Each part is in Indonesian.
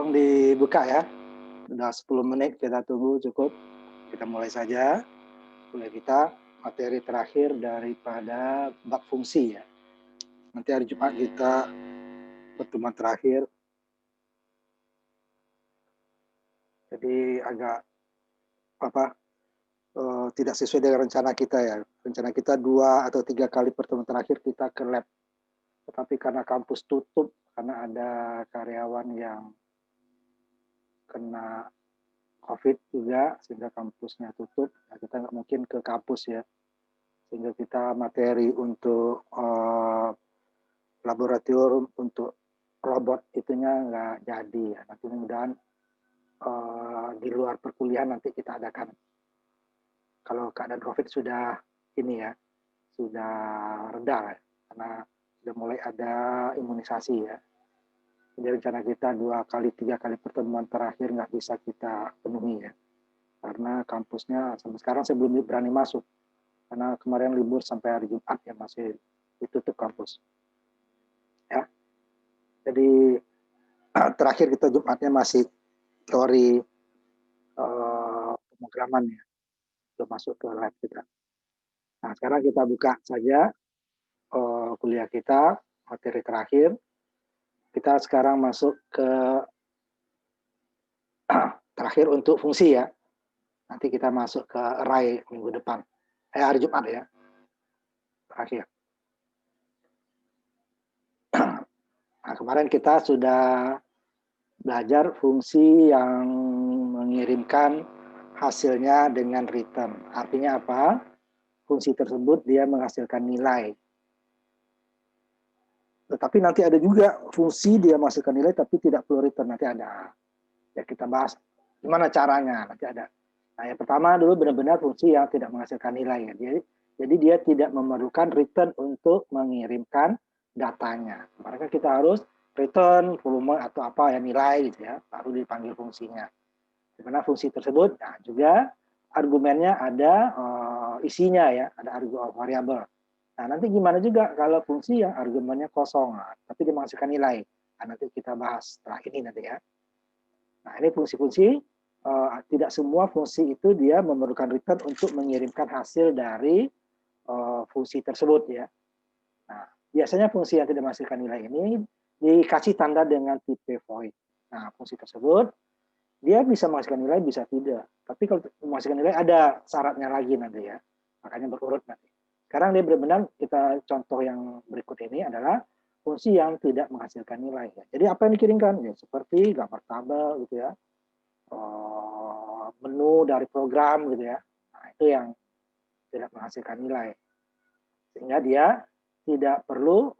Tolong dibuka ya. Sudah 10 menit kita tunggu cukup. Kita mulai saja. Mulai kita materi terakhir daripada bab fungsi ya. Nanti hari Jumat kita pertemuan terakhir. Jadi agak tidak sesuai dengan rencana kita ya. Rencana kita 2 atau 3 kali pertemuan terakhir kita ke lab. Tetapi karena kampus tutup, karena ada karyawan yang kena COVID juga, sehingga kampusnya tutup, nah, kita nggak mungkin ke kampus ya. Sehingga kita materi untuk laboratorium, untuk robot itunya nggak jadi ya. Nanti mudah-mudahan di luar perkuliahan nanti kita adakan. Kalau keadaan COVID sudah ini ya, sudah reda ya, karena sudah mulai ada imunisasi ya. Jadi rencana kita 2 kali 3 kali pertemuan terakhir nggak bisa kita penuhi ya, karena kampusnya sampai sekarang saya belum berani masuk, karena kemarin libur sampai hari Jumat ya, masih ditutup kampus ya. Jadi terakhir kita Jumatnya masih teori pemrograman ya, belum masuk ke lab kita. Nah sekarang kita buka saja kuliah kita, materi terakhir. Kita sekarang masuk ke terakhir untuk fungsi ya. Nanti kita masuk ke array minggu depan. Hari Jumat ya. Terakhir. Nah, kemarin kita sudah belajar fungsi yang mengirimkan hasilnya dengan return. Artinya apa? Fungsi tersebut dia menghasilkan nilai. Tetapi nanti ada juga fungsi dia menghasilkan nilai tapi tidak perlu return, nanti ada. Ya kita bahas gimana caranya, nanti ada. Nah yang pertama dulu benar-benar fungsi yang tidak menghasilkan nilai ya. Jadi dia tidak memerlukan return untuk mengirimkan datanya. Maka kita harus return volume atau apa ya, nilai gitu ya, baru dipanggil fungsinya. Dimana fungsi tersebut, nah juga argumennya ada isinya ya, ada argumen variabel. Nah nanti gimana juga kalau fungsi yang argumennya kosong, tapi dia menghasilkan nilai. Nah, nanti kita bahas setelah ini nanti ya. Nah ini fungsi-fungsi, tidak semua fungsi itu dia memerlukan return untuk mengirimkan hasil dari fungsi tersebut ya. Nah biasanya fungsi yang tidak menghasilkan nilai ini dikasih tanda dengan tipe void. Nah fungsi tersebut dia bisa menghasilkan nilai, bisa tidak. Tapi kalau menghasilkan nilai ada syaratnya lagi nanti ya. Makanya berurut nanti. Sekarang dia benar-benar kita contoh yang berikut ini adalah fungsi yang tidak menghasilkan nilai. Ya. Jadi apa yang dikirimkan? Ya, seperti gambar tabel gitu ya, menu dari program gitu ya. Nah, itu yang tidak menghasilkan nilai. Sehingga dia tidak perlu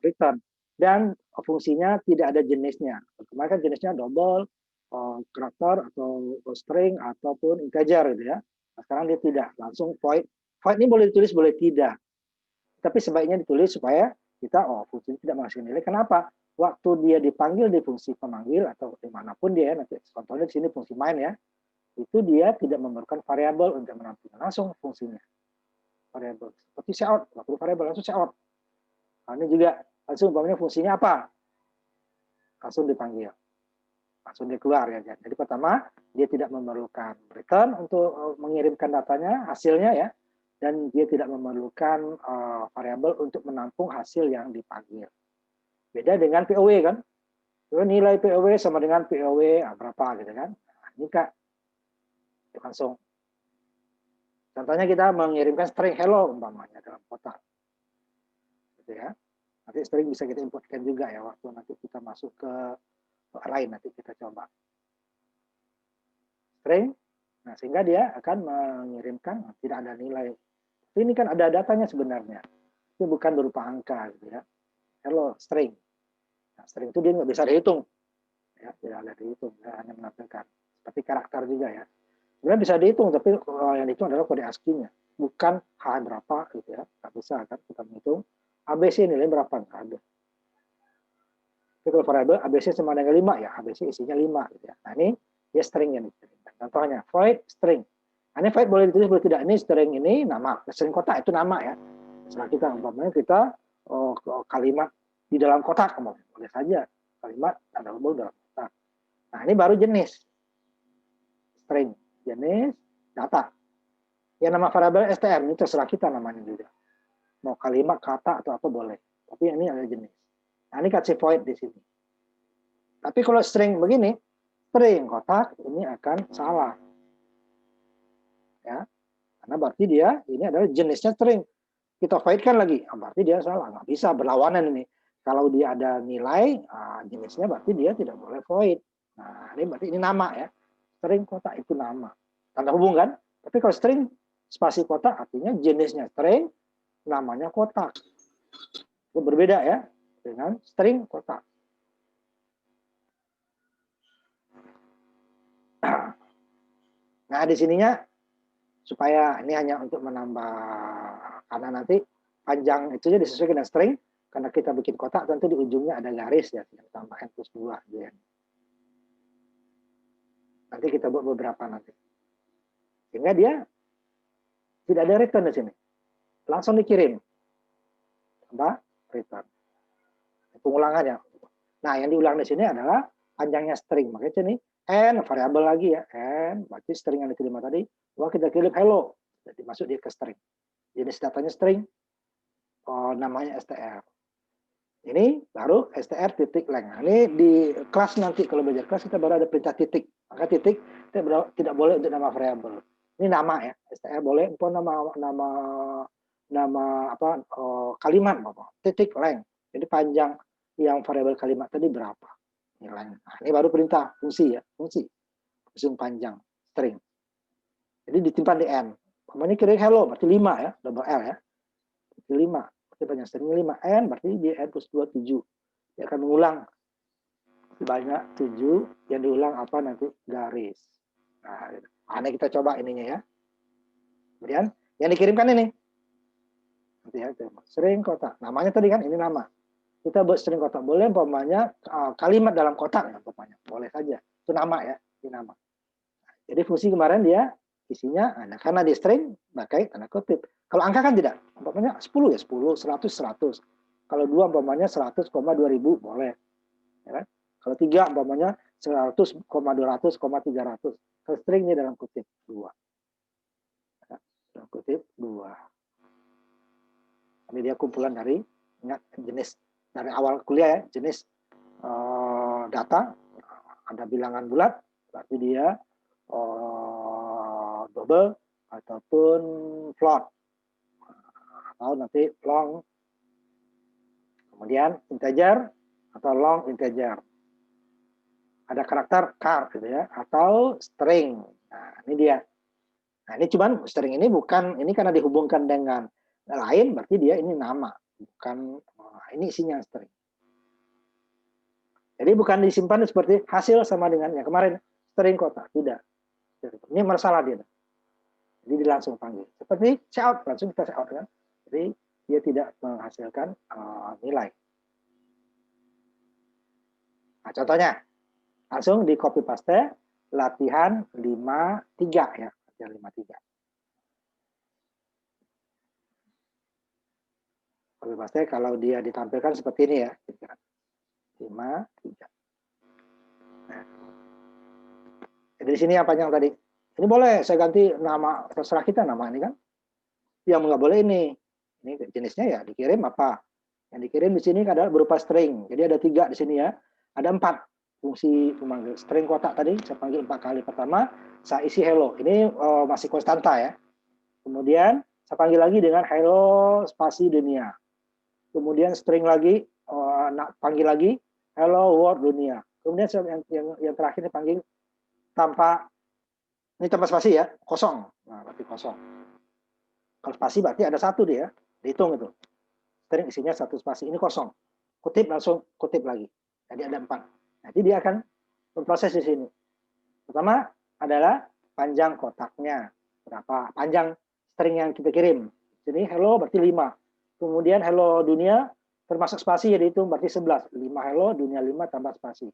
return. Dan fungsinya tidak ada jenisnya. Kemarin kan jenisnya double, karakter atau string ataupun integer gitu ya. Nah, sekarang dia tidak, langsung void. Void ini boleh ditulis boleh tidak. Tapi sebaiknya ditulis supaya kita fungsi tidak menghasilkan nilai. Kenapa? Waktu dia dipanggil di fungsi pemanggil atau dimanapun dia, nanti contohnya di sini fungsi main ya, itu dia tidak memerlukan variabel untuk menampilkan langsung fungsinya. Variabel seperti cout, nggak perlu variabel, langsung cout. Nah, ini juga langsung umpamanya fungsinya apa? Langsung dipanggil. Langsung dia keluar ya. Jadi pertama dia tidak memerlukan return untuk mengirimkan datanya, hasilnya ya, dan dia tidak memerlukan variabel untuk menampung hasil yang dipanggil. Beda dengan POW kan, nilai POW sama dengan POW berapa gitu kan. Nah, ini Kak langsung. Contohnya kita mengirimkan string hello umpamanya dalam kotak, gitu ya. Nanti string bisa kita importkan juga ya waktu nanti kita masuk ke lain, nanti kita coba string. Nah, sehingga dia akan mengirimkan tidak ada nilai. Ini kan ada datanya sebenarnya. Itu bukan berupa angka gitu ya. Hello string. Nah, string itu dia nggak bisa dihitung. Ya, tidak ada dihitung, ya, hanya menampilkan. Seperti karakter juga ya. Sebenarnya bisa dihitung, tapi yang dihitung adalah kode ASCII-nya. Bukan H berapa gitu ya. Nggak bisa kan kita menghitung. ABC nilai berapa? Nggak ada. Tapi kalau variabel ABC sama dengan 5 ya, ABC isinya 5 gitu ya. Nah ini dia string yang dikirimkan. Contohnya void string. Nah, ini void boleh ditulis boleh tidak. Ini string ini nama, string kotak itu nama ya. Setelah kita umpamanya kita kalimat di dalam kotak boleh saja kalimat ada hubung dalam Nah, ini baru jenis string, jenis data. Yang nama variabel str ini terserah kita namanya juga. Mau kalimat, kata atau apa boleh. Tapi ini ada jenis. Nah, ini kasih void di sini. Tapi kalau string begini, string kotak ini akan salah. Ya, karena berarti dia ini adalah jenisnya string. Kita voidkan lagi, berarti dia salah. Nggak bisa berlawanan ini. Kalau dia ada nilai jenisnya, berarti dia tidak boleh void. Nah, ini berarti ini nama ya. String kotak itu nama. Tanda hubung kan? Tapi kalau string spasi kotak artinya jenisnya string, namanya kotak. Itu berbeda ya dengan string kotak. Nah, di sininya supaya ini hanya untuk menambah, karena nanti panjang itu disesuaikan dengan string, karena kita bikin kotak tentu di ujungnya ada garis ya, tambah n plus 2 ya. Nanti kita buat beberapa nanti. Sehingga dia tidak ada return di sini. Langsung dikirim. Tambah return. Pengulangannya. Nah, yang diulang di sini adalah panjangnya string. Makanya ini n variabel lagi ya. N berarti string yang diterima tadi. Wah, kita kirim hello. Jadi masuk dia ke string. Jenis datanya string. Namanya str. Ini baru str titik length. Nah, ini di kelas nanti kalau belajar kelas kita baru ada perintah titik. Maka titik tidak boleh untuk nama variabel. Ini nama ya. str boleh untuk nama apa kalimat Bapak. Titik length. Jadi panjang yang variabel kalimat tadi berapa nilainya. Nah, ini baru perintah fungsi ya, fungsi panjang string. Jadi ditimpan di n. Namanya kirim hello berarti 5 ya, double L ya. 5. Panjang string 5 n berarti dia n plus 2 7. Dia akan mengulang banyak 7 yang diulang apa nanti garis. Nah, ini kita coba ininya ya. Kemudian yang dikirimkan ini. Nanti ya, string kotak. Namanya tadi kan ini nama. Kita buat string kotak boleh umpamanya kalimat dalam kotak ya umpamanya. Boleh saja. Itu nama ya, ini nama. Jadi fungsi kemarin dia isinya karena di string pakai tanda kutip. Kalau angka kan tidak. Umpamanya 10 ya 10, 100 100. Kalau 2 umpamanya 100,2000 boleh. Ya kan? Kalau 3 umpamanya 100,200,300. Kalau string ini dalam kutip 2. Ya, dalam kutip 2. Ini dia kumpulan dari ingat jenis dari awal kuliah ya, jenis data ada bilangan bulat berarti dia double ataupun float atau nanti long, kemudian integer atau long integer, ada karakter char gitu ya atau string. Nah, ini dia. Nah, ini cuman string ini bukan ini karena dihubungkan dengan lain berarti dia ini nama, bukan ini isinya string. Jadi bukan disimpan seperti hasil sama dengan yang kemarin string kotak, tidak. Ini masalah dia. Jadi dia langsung panggil. Seperti cout, langsung kita cout kan. Jadi dia tidak menghasilkan nilai. Nah, contohnya langsung di copy paste latihan 53 ya, latihan 53. Copy paste kalau dia ditampilkan seperti ini ya, 53. Nah, jadi di sini yang panjang tadi. Ini boleh saya ganti nama, terserah kita nama ini kan. Yang nggak boleh ini jenisnya ya dikirim apa? Yang dikirim di sini adalah berupa string. Jadi ada 3 di sini ya. Ada 4 fungsi pemanggil string kotak tadi. Saya panggil 4 kali. Pertama saya isi hello. Ini masih konstanta ya. Kemudian saya panggil lagi dengan hello spasi dunia. Kemudian string lagi, panggil lagi hello world dunia. Kemudian yang terakhir panggil tanpa ini tanpa spasi ya, kosong. Nah, berarti kosong. Kalau spasi berarti ada 1 dia, dihitung itu. String isinya 1 spasi, ini kosong. Kutip langsung kutip lagi. Jadi ada 4. Nanti dia akan memproses di sini. Pertama adalah panjang kotaknya. Berapa panjang string yang kita kirim. Sini hello berarti 5. Kemudian hello dunia termasuk spasi jadi itu berarti 11. 5 hello, dunia 5 tambah spasi.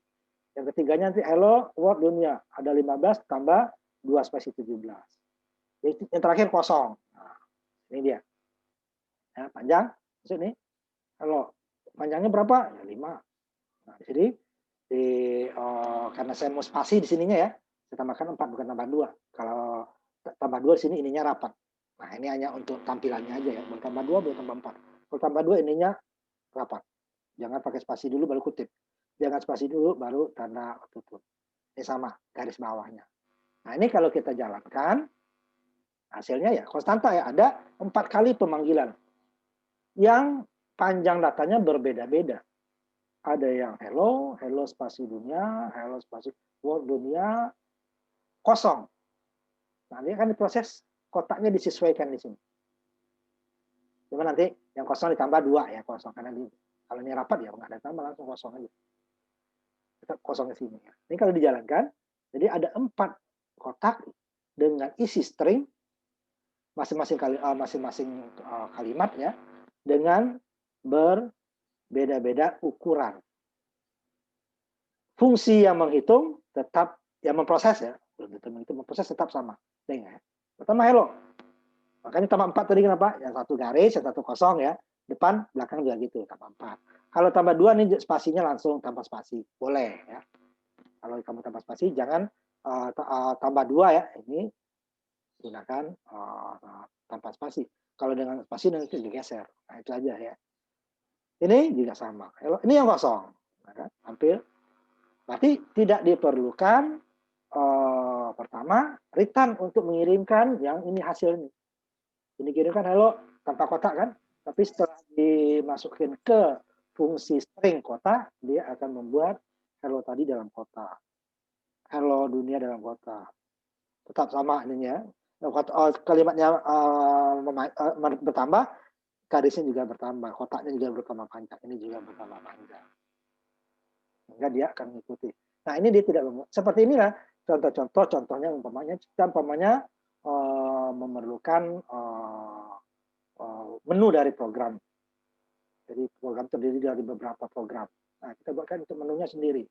Yang ketiganya nanti hello world dunia. Ada 15 tambah 2 spasi 17. Jadi yang terakhir kosong. Nah, ini dia. Ya, panjang. Maksud nih. Hello. Panjangnya berapa? Ya 5. Nah, jadi karena saya mau spasi di sininya ya, saya tambahkan 4 bukan tambah 2. Kalau tambah 2 di sini ininya rapat. Nah, ini hanya untuk tampilannya aja ya, boleh tambah 2, boleh tambah 4. Kalau tambah 2 ininya rapat. Jangan pakai spasi dulu baru kutip. Jangan spasi dulu baru tanda tutup. Ini sama garis bawahnya. Nah, ini kalau kita jalankan, hasilnya ya konstanta ya, ada 4 kali pemanggilan. Yang panjang datanya berbeda-beda. Ada yang hello, hello spasi dunia, hello spasi world dunia, kosong. Nah, ini kan proses kotaknya disesuaikan di sini. Cuma nanti yang kosong ditambah 2 ya, kosong. Karena kalau ini rapat ya nggak ada tambah, langsung kosong aja. Tetap kosong di sini. Ya. Ini kalau dijalankan, jadi ada 4 kotak dengan isi string masing-masing kalimat ya, dengan berbeda-beda ukuran. Fungsi yang menghitung tetap, yang memproses ya, memproses tetap sama. Ya. Pertama hello. Makanya tambah 4 tadi kenapa? Yang satu garis, yang satu kosong ya. Depan, belakang juga gitu, tambah 4. Kalau tambah 2 nih spasinya langsung tambah spasi. Boleh ya. Kalau kamu tambah spasi, jangan tambah 2 ya. Ini gunakan tanpa spasi. Kalau dengan spasi nanti digeser. Nah, itu aja ya. Ini juga sama. Ini yang kosong. Nah, hampir. Berarti tidak diperlukan pertama return untuk mengirimkan yang ini hasilnya. Ini kirimkan hello tanpa kotak kan. Tapi setelah dimasukin ke fungsi string kotak, dia akan membuat hello tadi dalam kotak. Hello dunia dalam kotak. Tetap sama ininya. Kalimatnya bertambah, garisnya juga bertambah, kotaknya juga bertambah panjang, ini juga bertambah panjang. Sehingga dia akan mengikuti. Nah, ini dia tidak seperti inilah contohnya umpamanya memerlukan menu dari program. Jadi program terdiri dari beberapa program. Nah, kita buatkan untuk menunya sendiri.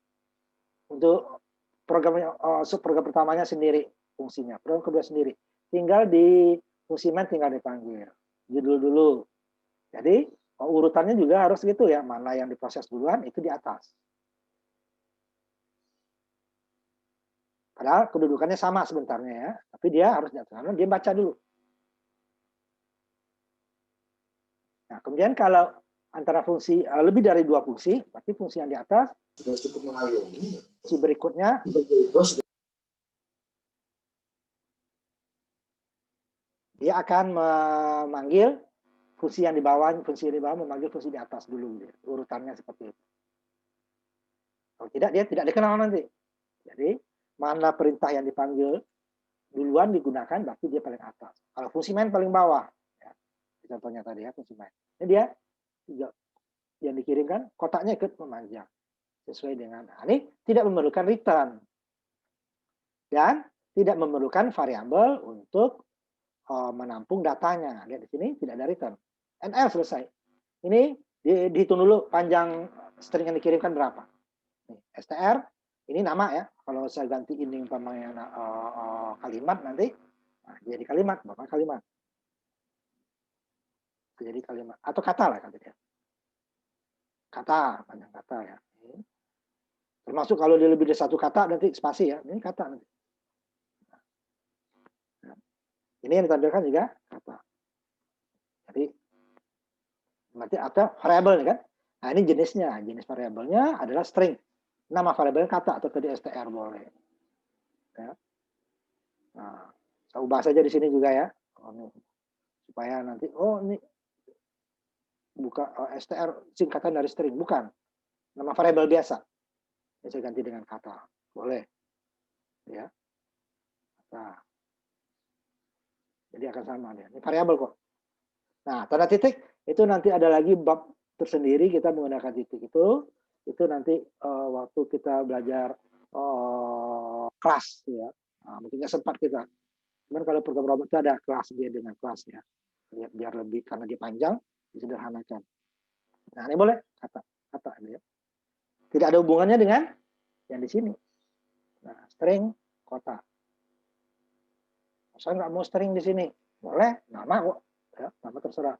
Untuk program program pertamanya sendiri fungsinya, program kedua sendiri. Tinggal di fungsi main tinggal dipanggil. Judul dulu. Jadi urutannya juga harus gitu ya, mana yang diproses duluan itu di atas. Padahal kedudukannya sama sebenarnya ya, tapi dia harus di atas, dia baca dulu. Nah, kemudian kalau antara fungsi lebih dari 2 fungsi, berarti fungsi yang di atas sudah cukup mengayomi. Si berikutnya dia akan memanggil fungsi yang di bawah memanggil fungsi di atas dulu, urutannya seperti itu. Kalau tidak dia tidak dikenal nanti. Jadi mana perintah yang dipanggil duluan digunakan, berarti dia paling atas. Kalau fungsi main paling bawah, ya. Contohnya tadi ya fungsi main. Ini dia yang dikirimkan kotaknya ikut memanjang sesuai dengan ini tidak memerlukan return dan tidak memerlukan variabel untuk menampung datanya. Lihat di sini tidak ada return. NL selesai. Ini dihitung dulu panjang string yang dikirimkan berapa. Nih, str ini nama ya. Kalau saya ganti ini umpamanya kalimat nanti nah, jadi kalimat, bapak kalimat. Jadi kalimat atau kata lah kata dia. Kata, panjang kata ya. Termasuk kalau dia lebih dari 1 kata nanti spasi ya. Ini kata nanti. Nah, ini yang ditampilkan juga kata. Jadi nanti ada variabel kan. Nah, ini jenisnya. Jenis variabelnya adalah string. Nama variabelnya kata atau tadi str boleh. Ya. Nah, saya ubah saja di sini juga ya. Supaya nanti ini buka str singkatan dari string, bukan. Nama variabel biasa. Saya ganti dengan kata. Boleh. Ya. Nah. Jadi akan sama dia. Ini variabel kok. Nah, tanda titik itu nanti ada lagi bab tersendiri kita menggunakan titik itu nanti waktu kita belajar kelas ya. Nah, mungkin sempat kita. Cuman kalau program robot itu ada kelas dia dengan kelasnya. Biar lebih karena dia panjang disederhanakan. Nah, ini boleh kata ya. Tidak ada hubungannya dengan yang di sini. Nah, string kota. Saya nggak mau string di sini. Boleh, nama kok. Ya, nama terserah.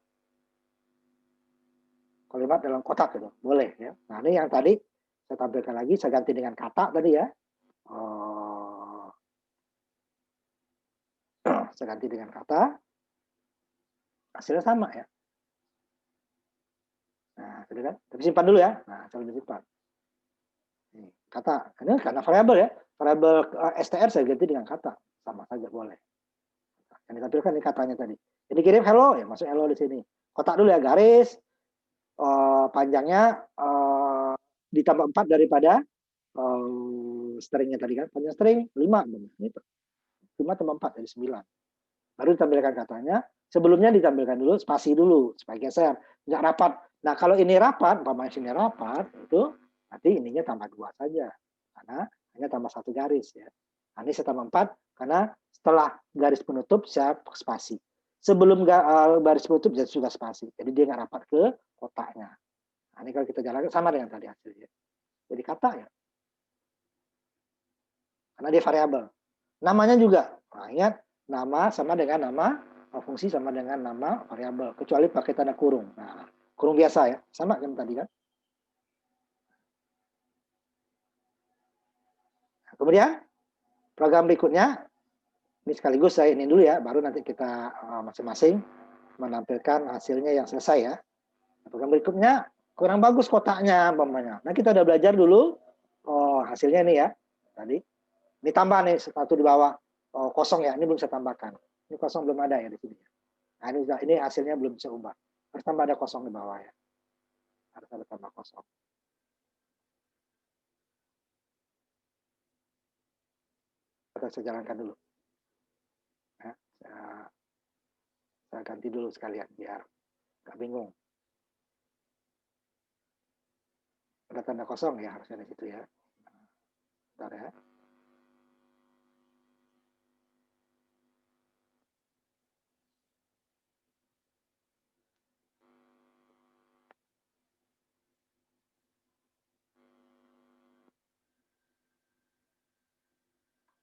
Kalimat dalam kotak gitu. Boleh ya. Nah, ini yang tadi Saya tampilkan lagi, saya ganti dengan kata tadi ya. Saya ganti dengan kata, hasilnya sama ya. Nah, gitu kan? Tapi simpan dulu ya. Nah, coba disimpan. Kata, ini karena variabel ya. Variabel str saya ganti dengan kata, sama saja boleh. Yang ditampilkan ini katanya tadi. Ini kirim hello ya, masuk hello di sini. Kotak dulu ya, garis panjangnya ditambah 4 daripada stringnya tadi kan. Panjang string 5. Gitu. 5 tambah 4 jadi 9. Baru ditampilkan katanya. Sebelumnya ditampilkan dulu spasi dulu supaya geser, nggak rapat. Nah kalau ini rapat, umpamanya sini rapat, itu nanti ininya tambah 2 saja, karena hanya tambah 1 garis ya. Nah, ini saya tambah 4 karena setelah garis penutup saya spasi. Sebelum garis penutup saya sudah spasi, jadi dia nggak rapat ke kotaknya. Nah, ini kalau kita jalankan sama dengan tadi hasilnya. Jadi kata ya, karena dia variabel. Namanya juga, nah, ingat nama sama dengan nama fungsi sama dengan nama variabel, kecuali pakai tanda kurung. Nah, kurung biasa ya, sama kan tadi kan. Nah, kemudian program berikutnya, ini sekaligus saya ini dulu ya, baru nanti kita masing-masing menampilkan hasilnya yang selesai ya. Nah, program berikutnya kurang bagus kotaknya, umpamanya. Nah kita udah belajar dulu hasilnya nih ya, tadi. Ini tambah nih satu di bawah kosong ya, ini belum saya tambahkan. Ini kosong belum ada ya di sini. Nah ini hasilnya belum bisa ubah. Harus tambah ada kosong di bawah ya. Harus ada tambah kosong. Saya jalankan dulu. Ya, saya ganti dulu sekalian biar nggak bingung. Ada tanda kosong ya, harusnya di situ ya. Bentar ya.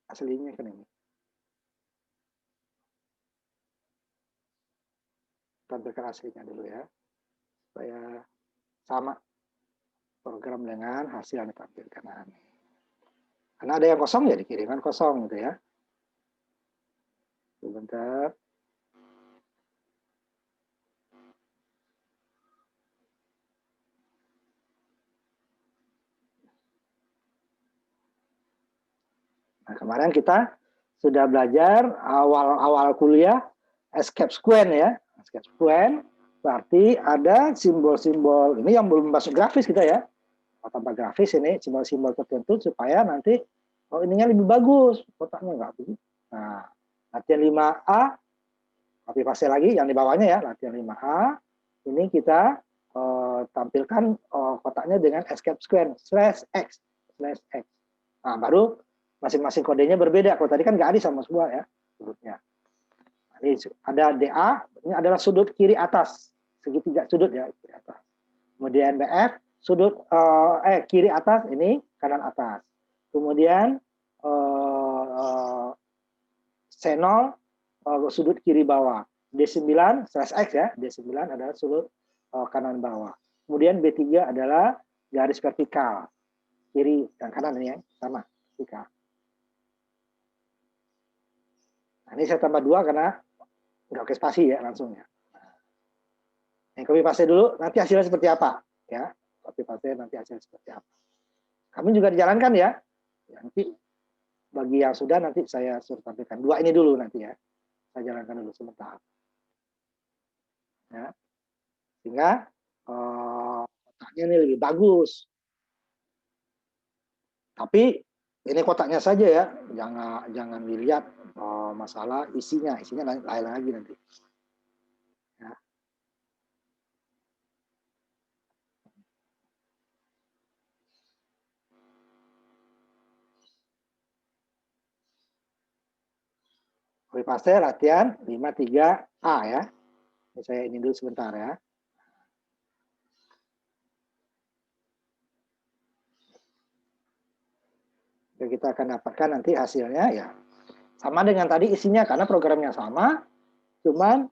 Aslinya kan ini. Tampilkan aslinya dulu ya. Supaya sama program dengan hasil yang ditampilkan. Karena ada yang kosong ya dikirimkan kosong gitu ya. Sebentar. Nah, kemarin kita sudah belajar awal kuliah escape sequence ya. Escape sequence berarti ada simbol-simbol ini yang belum masuk grafis kita ya. Tambah grafis ini simbol-simbol tertentu supaya nanti ininya lebih bagus, kotaknya enggak begitu. Nah, latihan 5A copy paste lagi yang di bawahnya ya, latihan 5A. Ini kita tampilkan kotaknya dengan escape sequence /x. Nah, baru masing-masing kodenya berbeda. Kalau tadi kan nggak ada sama semua ya sudutnya. Ini ada DA, ini adalah sudut kiri atas, segitiga sudut ya kiri atas. Kemudian BF sudut kiri atas, ini kanan atas. Kemudian C0 sudut kiri bawah. D9/X ya, D9 adalah sudut kanan bawah. Kemudian B3 adalah garis vertikal kiri dan kanan ini ya, sama vertikal. Nah, ini saya tambah 2 karena nggak pakai spasi ya langsung ya. Nah, copy paste dulu, nanti hasilnya seperti apa ya? Copy paste nanti hasilnya seperti apa. Kami juga dijalankan ya. Nanti bagi yang sudah nanti saya suruh tampilkan. 2 ini dulu nanti ya. Saya jalankan dulu sebentar. Ya. Sehingga kotaknya ini lebih bagus. Tapi ini kotaknya saja ya, jangan dilihat masalah isinya lain lagi nanti. Ya. Copy paste latihan 53A ya. Saya ini dulu sebentar ya. Kita akan dapatkan nanti hasilnya ya sama dengan tadi isinya karena programnya sama, cuman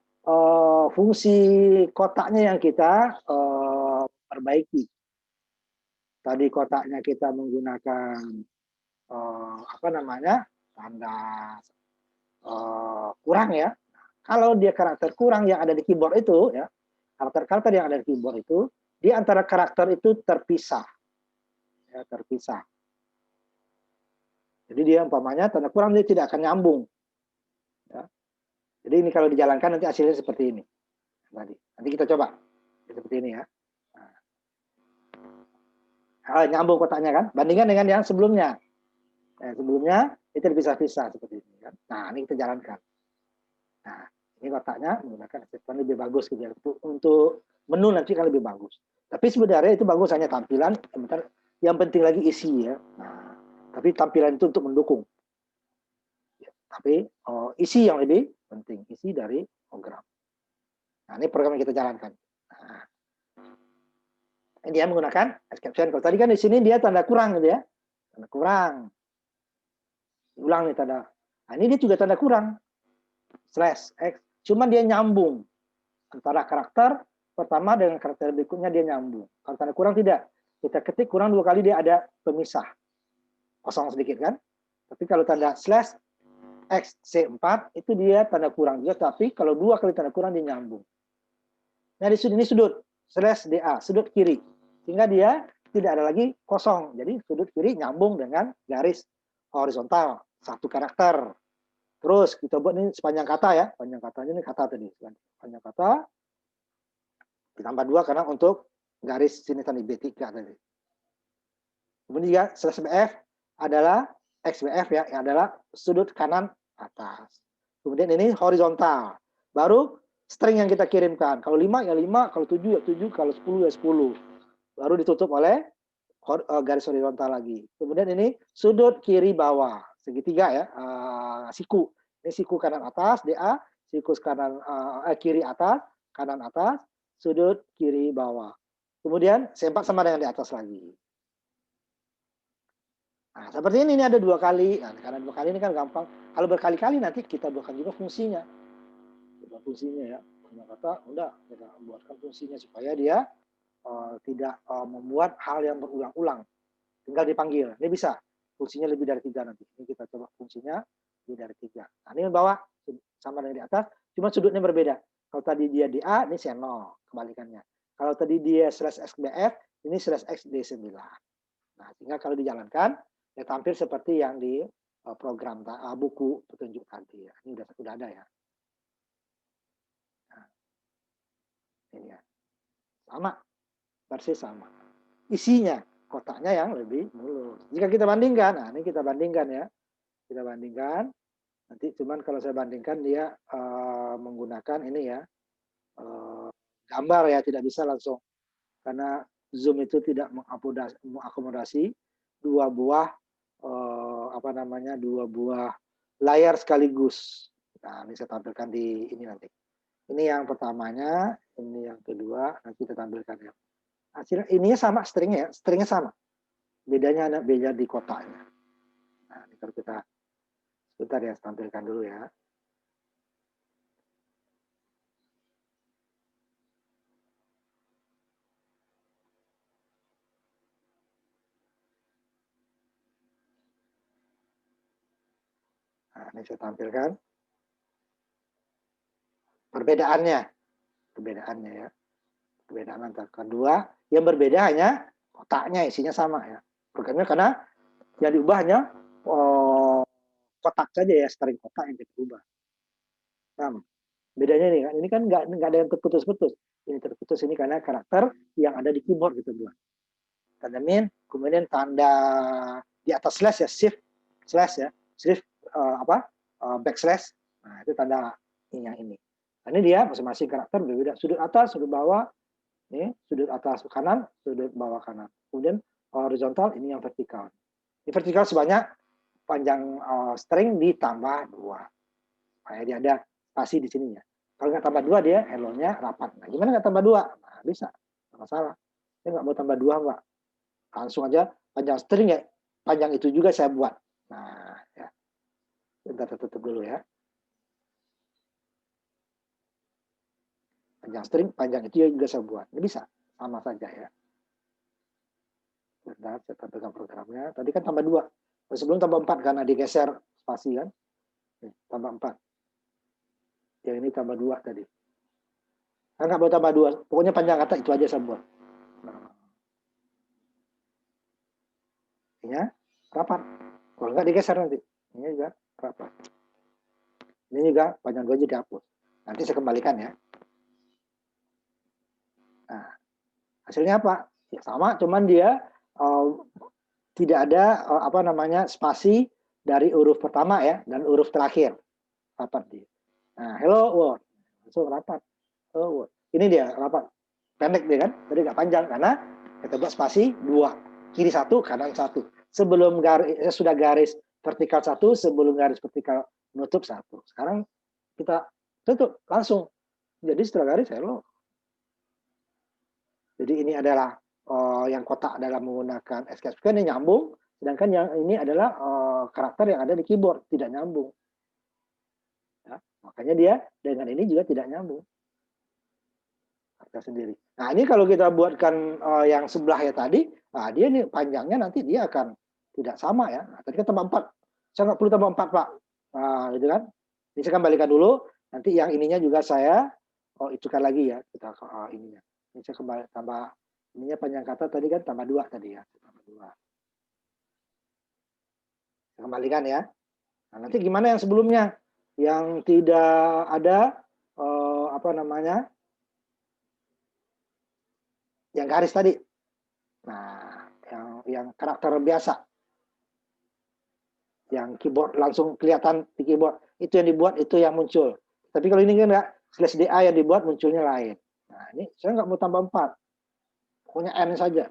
fungsi kotaknya yang kita perbaiki. tadi kotaknya kita menggunakan apa namanya, tanda kurang ya. Kalau dia karakter kurang yang ada di keyboard itu ya, karakter-karakter yang ada di keyboard itu, di antara karakter itu terpisah. Ya, terpisah. Jadi dia umpamanya tanda kurang dia tidak akan nyambung. Ya. Jadi ini kalau dijalankan nanti hasilnya seperti ini. Nanti kita coba seperti ini ya. Nah, nyambung kotaknya kan, bandingkan dengan yang sebelumnya. Sebelumnya itu terpisah-pisah seperti ini kan. Nah ini kita jalankan. Nah ini kotaknya menggunakan efek lebih bagus gitu ya. Untuk menu nanti kan lebih bagus. Tapi sebenarnya itu bagus hanya tampilan. Yang penting lagi isi ya. Nah, tapi tampilan itu untuk mendukung. Ya, tapi isi yang lebih penting, isi dari program. Nah ini program yang kita jalankan. Nah, ini dia menggunakan exception. Kalau tadi kan di sini dia tanda kurang gitu ya, tanda kurang. Ulang nih tanda. Nah ini dia juga tanda kurang. Slash X. Cuman dia nyambung antara karakter pertama dengan karakter berikutnya dia nyambung. Kalau tanda kurang tidak. Kita ketik kurang 2 kali dia ada pemisah. Kosong sedikit kan. Tapi kalau tanda slash X C4 itu dia tanda kurang juga. Tapi kalau 2 kali tanda kurang dia nyambung. Nah di sini ini sudut. Slash DA. Sudut kiri. Sehingga dia tidak ada lagi kosong. Jadi sudut kiri nyambung dengan garis horizontal. Satu karakter. Terus kita buat ini sepanjang kata ya. Panjang katanya ini kata tadi. Panjang kata. Ditambah 2 karena untuk garis sini tadi B3 tadi. Kemudian juga slash BF adalah XBF ya. Yang adalah sudut kanan atas. Kemudian ini horizontal. Baru string yang kita kirimkan. Kalau 5 ya 5. Kalau 7 ya 7. Kalau 10 ya 10. Baru ditutup oleh garis horizontal lagi. Kemudian ini sudut kiri bawah. Segitiga ya. Siku. Ini siku kanan atas, DA, siku kanan kiri atas, kanan atas, sudut kiri bawah. Kemudian C4 sama dengan di atas lagi. Nah, seperti ini ada 2 kali. Nah, karena 2 kali ini kan gampang. Kalau berkali-kali nanti kita buatkan juga fungsinya. Fungsinya ya. Kata udah kita buatkan fungsinya supaya dia tidak membuat hal yang berulang-ulang. Tinggal dipanggil. Ini bisa. Fungsinya lebih dari 3 nanti. Ini kita coba fungsinya lebih dari 3. Nah, ini bawah sama dengan di atas, cuma sudutnya berbeda. Kalau tadi dia di A, ini C0, kebalikannya. Kalau tadi dia slash XBF, ini slash XD9. Nah, sehingga kalau dijalankan, ya tampil seperti yang di program buku petunjuk tadi. Ya. Ini udah ada ya. Nah, ini ya. Sama, persis sama. Isinya, kotaknya yang lebih mulus. Jika kita bandingkan, nah ini kita bandingkan ya. Kita bandingkan. Nanti cuman kalau saya bandingkan dia menggunakan ini ya. Gambar ya, tidak bisa langsung. Karena Zoom itu tidak mengakomodasi 2 buah apa namanya 2 buah layar sekaligus. Nah, ini saya tampilkan di ini nanti. Ini yang pertamanya, ini yang kedua, nanti kita tampilkan ya. Hasilnya ininya sama stringnya sama. Bedanya ada beda di kotaknya. Nah, ini kalau kita sebentar ya, tampilkan dulu ya. Nah, ini saya tampilkan perbedaannya ya. Perbedaan antara kedua, yang berbeda hanya kotaknya isinya sama ya. Programnya karena yang diubah hanya kotak saja ya, string kotak yang diubah. Nah, bedanya nih, ini kan nggak ada yang terputus-putus. Ini terputus ini karena karakter yang ada di keyboard gitu buat. Tanda min, kemudian tanda di atas slash ya, shift slash ya, shift backslash. Nah, itu tanda ini yang ini. Nah, ini dia masing-masing karakter berbeda. Sudut atas, sudut bawah, ini sudut atas kanan, sudut bawah kanan. Kemudian horizontal, ini yang vertikal. Ini vertikal sebanyak panjang string ditambah 2. Supaya dia ada spasi di sininya. Kalau nggak tambah 2 dia hello-nya rapat. Nah, gimana nggak tambah 2? Nah, bisa. Nggak masalah. Saya nggak mau tambah 2, Mbak. Langsung aja panjang string ya. Panjang itu juga saya buat. Nah, ya. Bentar tutup dulu ya. Panjang string, panjang itu juga saya buat. Ini bisa. Sama saja ya. Sebentar, saya tampilkan programnya. Tadi kan tambah 2. Sebelum tambah 4 karena digeser spasi kan. Tambah 4. Yang ini tambah 2 tadi. Kan nggak boleh tambah 2. Pokoknya panjang kata itu aja saya buat. Nah, ini rapat. Kalau nggak digeser nanti. Ini juga rapat. Ini juga panjang 2 aja dihapus. Nanti saya kembalikan ya. Nah, hasilnya apa? Ya sama, cuman dia tidak ada apa namanya spasi dari huruf pertama ya dan huruf terakhir. Rapat dia. Nah, hello world. Langsung rapat. Hello world. Ini dia rapat. Pendek dia kan. Tadi nggak panjang karena kita buat spasi 2. Kiri 1, kanan 1. Sebelum sudah garis vertikal 1, sebelum garis vertikal menutup 1. Sekarang kita tutup langsung. Jadi setelah garis hello. Jadi ini adalah yang kotak adalah menggunakan escape scan yang nyambung, sedangkan yang ini adalah karakter yang ada di keyboard tidak nyambung. Ya, makanya dia dengan ini juga tidak nyambung karakter sendiri. Nah ini kalau kita buatkan yang sebelah ya tadi, nah dia nih panjangnya nanti dia akan tidak sama ya. Nah, tadi kan tambah 4, saya nggak perlu tambah 4 Pak. Nah gitu kan. Ini saya kembalikan dulu. Nanti yang ininya juga saya itukan lagi ya kita ininya. Ini saya kembali tambah ininya panjang kata tadi kan tambah 2 tadi ya. Tambah 2. Saya kembalikan ya. Nah, nanti gimana yang sebelumnya? Yang tidak ada apa namanya? Yang garis tadi. Nah, yang karakter biasa. Yang keyboard langsung kelihatan di keyboard. Itu yang dibuat, itu yang muncul. Tapi kalau ini kan enggak, /DA yang dibuat munculnya lain. Nah, ini saya nggak mau tambah 4. Pokoknya N saja.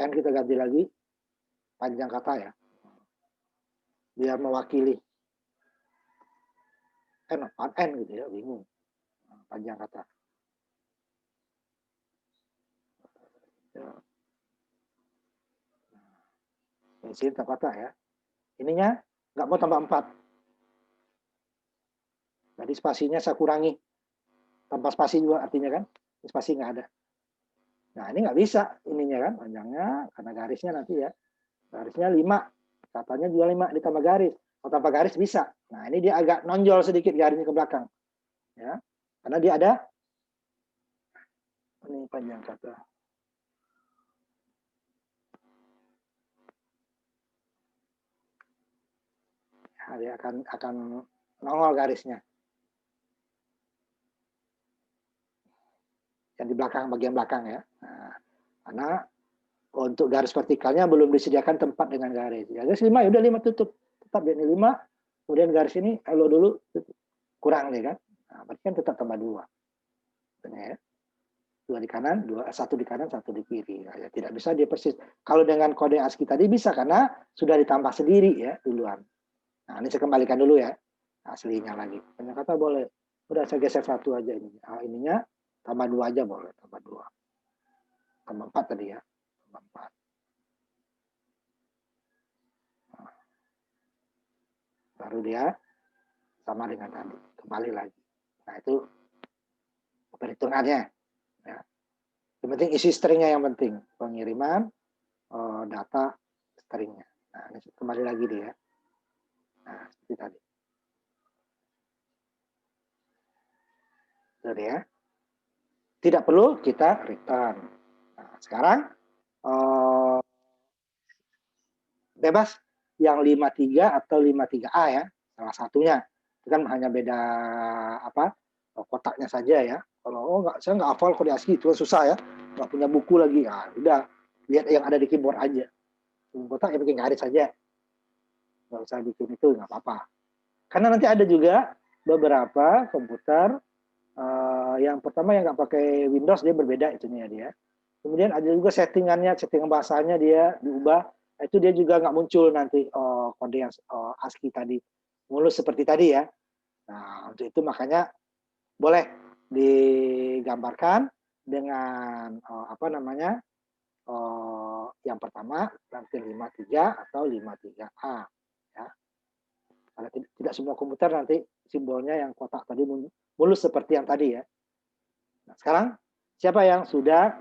N kita ganti lagi. Panjang kata ya. Biar mewakili. N gitu ya, bingung. Panjang kata. Ya. Ini sih kata ya. Ininya nggak mau tambah 4. Jadi spasinya saya kurangi. Tanpa spasi juga artinya kan. Spasi nggak ada. Nah ini nggak bisa ininya kan. Panjangnya karena garisnya nanti ya. Garisnya 5. Katanya juga 5 ditambah garis. Kalau tanpa garis bisa. Nah ini dia agak nonjol sedikit garisnya ke belakang. Ya. Karena dia ada. Ini panjang kata. Nah, dia akan nongol garisnya. Yang di belakang, bagian belakang ya. Nah, karena untuk garis vertikalnya belum disediakan tempat dengan garis. Garis 5 ya udah 5 tutup. Tetap ini 5. Kemudian garis ini hello dulu tutup. Kurang nih kan. Nah, berarti kan tetap tambah 2. Ya. 2 di kanan, 1 di kanan, 1 di kiri. Nah, ya, tidak bisa dia persis. Kalau dengan kode ASCII tadi bisa karena sudah ditambah sendiri ya duluan. Nah, ini saya kembalikan dulu ya. Aslinya lagi. Banyak kata boleh. Udah saya geser 1 aja ini. Nah, ininya tambah 2 aja boleh, tambah 2. Tambah 4 tadi ya. Tambah 4. Nah, baru dia sama dengan tadi. Kembali lagi. Nah, itu perhitungannya. Ya. Yang penting isi stringnya yang penting. Pengiriman data stringnya. Nah, ini kembali lagi dia. Nah, seperti tadi. Jadi ya. Tidak perlu kita return. Nah, sekarang bebas yang 53 atau 53A ya. Salah satunya. Itu kan hanya beda apa kotaknya saja ya. Kalau saya nggak hafal kode ASCII itu susah ya. Nggak punya buku lagi. Nah, udah lihat yang ada di keyboard aja. Kotak ya bikin garis saja. Nggak usah bikin itu, nggak apa-apa. Karena nanti ada juga beberapa komputer yang pertama yang nggak pakai Windows dia berbeda itunya dia. Kemudian ada juga settingan bahasanya dia diubah. Itu dia juga nggak muncul nanti kode yang ASCII tadi mulus seperti tadi ya. Nah untuk itu makanya boleh digambarkan dengan apa namanya yang pertama nanti 53 atau 53A ya. Karena tidak semua komputer nanti simbolnya yang kotak tadi mulus seperti yang tadi ya. Nah, sekarang siapa yang sudah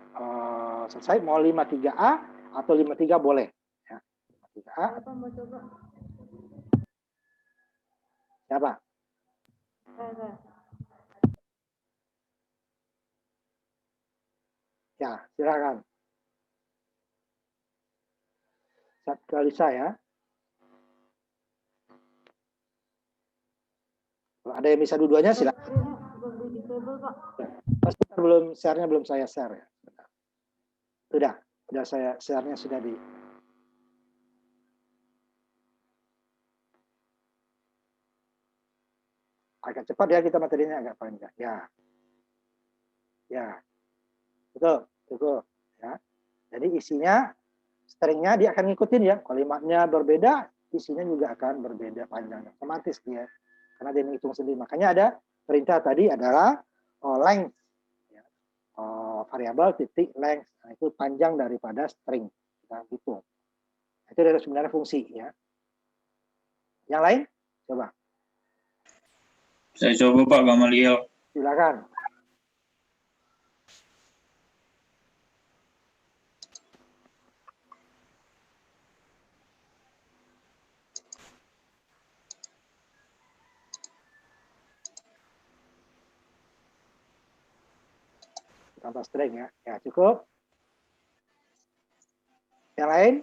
selesai mau 53A atau 53 boleh. Ya. 53A. Siapa? Ya, silakan. Kalisa ya. Kalau ada yang bisa dua-duanya silakan. Belum share-nya belum saya share ya. Sudah saya share-nya sudah di. Agak cepat ya kita materinya agak panjang. Ya, betul, cukup. Ya. Jadi isinya stringnya dia akan ngikutin ya. Kalimatnya berbeda, isinya juga akan berbeda panjangnya. Otomatis dia, karena dia menghitung sendiri. Makanya ada perintah tadi adalah length, ya. Variabel titik length. Nah, itu panjang daripada string. Kita hitung. Itu adalah sebenarnya fungsi ya. Yang lain, coba. Saya coba Pak Gamaliel. Silakan. Tambah string ya. Ya, cukup. Yang lain?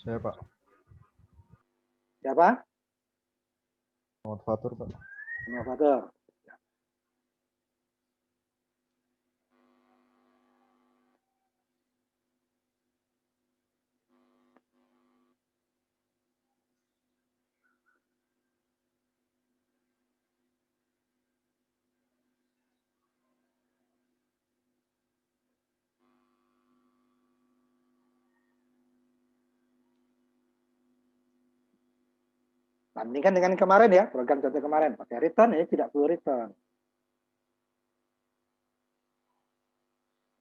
Saya Pak. Siapa? Muhammad Fatur Pak. Muhammad Fatur. Bandingkan dengan kemarin ya, program contoh kemarin. Pakai return, ini tidak perlu return.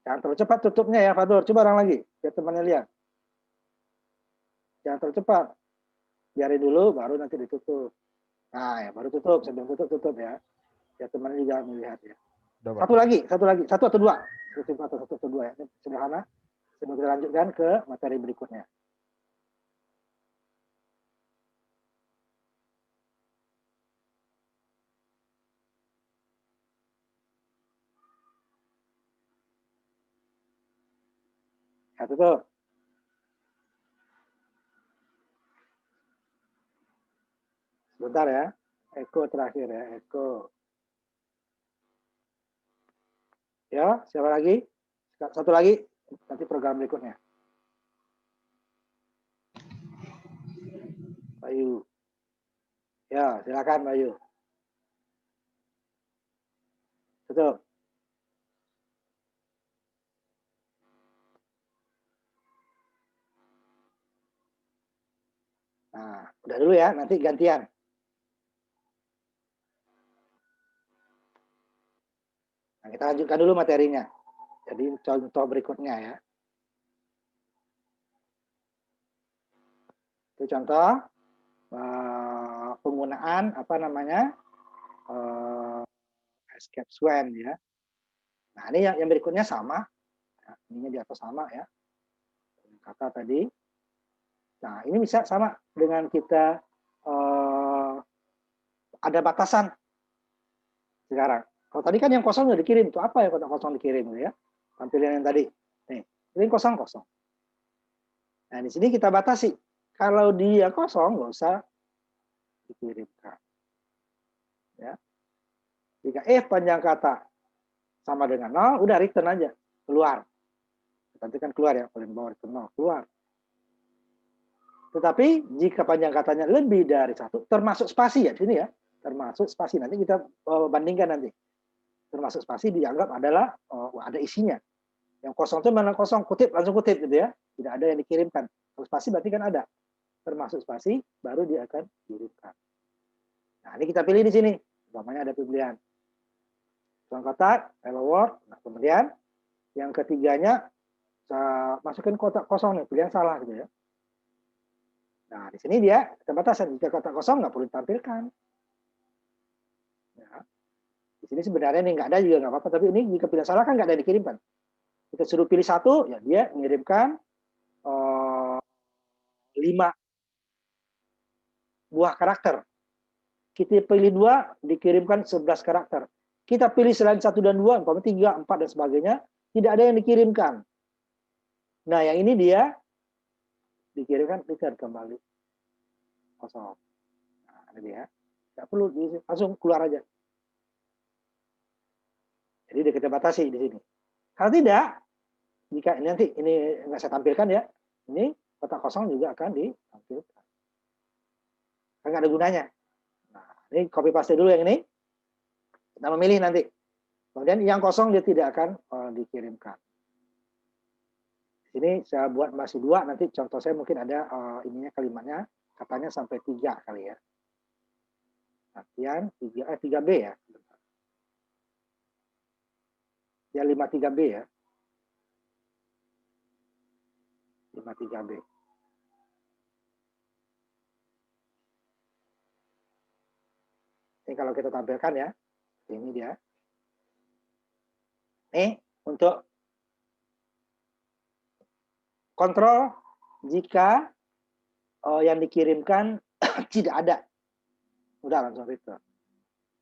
Jangan terlalu cepat tutupnya ya, Fatur. Coba orang lagi, biar temannya lihat. Jangan terlalu cepat. Biarin dulu, baru nanti ditutup. Nah, ya baru tutup. Sebelum tutup ya. Biar temannya juga melihat ya. Satu lagi. Satu atau dua. Satu atau dua ya. Ini sederhana. Sebelum kita lanjutkan ke materi berikutnya. Ya, tutup. Sebentar ya. Eko terakhir ya. Eko. Ya, siapa lagi? Satu lagi. Nanti program berikutnya. Bayu. Ya, silakan Bayu. Tutup. Nah, udah dulu ya, nanti gantian. Nah, kita lanjutkan dulu materinya. Jadi contoh berikutnya ya. Itu contoh penggunaan apa namanya escape swan ya. Nah ini yang berikutnya sama. Nah, ini di atas sama ya. Kata tadi. Nah ini bisa sama dengan kita ada batasan sekarang. Kalau tadi kan yang kosong udah dikirim, itu apa ya kotak kosong dikirim ya? Tampilan yang tadi. Nih, ini kosong. Nah di sini kita batasi. Kalau dia kosong nggak usah dikirimkan. Ya. Jika panjang kata sama dengan 0, udah return aja, keluar. Nanti kan keluar ya, paling bawah return 0, keluar. Tetapi jika panjang katanya lebih dari 1, termasuk spasi ya, sini ya, termasuk spasi. Nanti kita bandingkan nanti. Termasuk spasi dianggap adalah ada isinya. Yang kosong itu mana kosong, kutip, langsung kutip gitu ya. Tidak ada yang dikirimkan. Kalau spasi berarti kan ada. Termasuk spasi, baru dia akan kirimkan. Nah, ini kita pilih di sini. Umpamanya ada pilihan. Tuang kotak, hello world. Nah, kemudian yang ketiganya masukin kotak kosong nih, pilihan salah gitu ya. Nah, di sini dia ada batasan. Jika kotak kosong nggak perlu ditampilkan. Ya. Di sini sebenarnya ini nggak ada juga nggak apa-apa, tapi ini jika pilihan salah kan nggak ada yang dikirimkan. Kita suruh pilih satu, ya dia mengirimkan 5 buah karakter. Kita pilih 2, dikirimkan 11 karakter. Kita pilih selain 1 dan 2, umpamanya 3, 4, dan sebagainya, tidak ada yang dikirimkan. Nah, yang ini dia dikirimkan, return kembali. Kosong. Nah, ini dia. Tidak perlu, langsung keluar aja. Jadi kita batasi di sini. Kalau tidak, jika ini nanti ini nggak saya tampilkan ya, ini kotak kosong juga akan ditampilkan. Nggak ada gunanya. Nah, ini copy paste dulu yang ini. Kita memilih nanti. Kemudian yang kosong dia tidak akan dikirimkan. Ini saya buat masih 2, nanti contoh saya mungkin ada ininya kalimatnya, katanya sampai 3 kali ya. Latihan 3B ya. Ya 53B ya. 53B. Ini kalau kita tampilkan ya. Ini dia. Ini untuk kontrol jika yang dikirimkan tidak ada. Udah langsung return.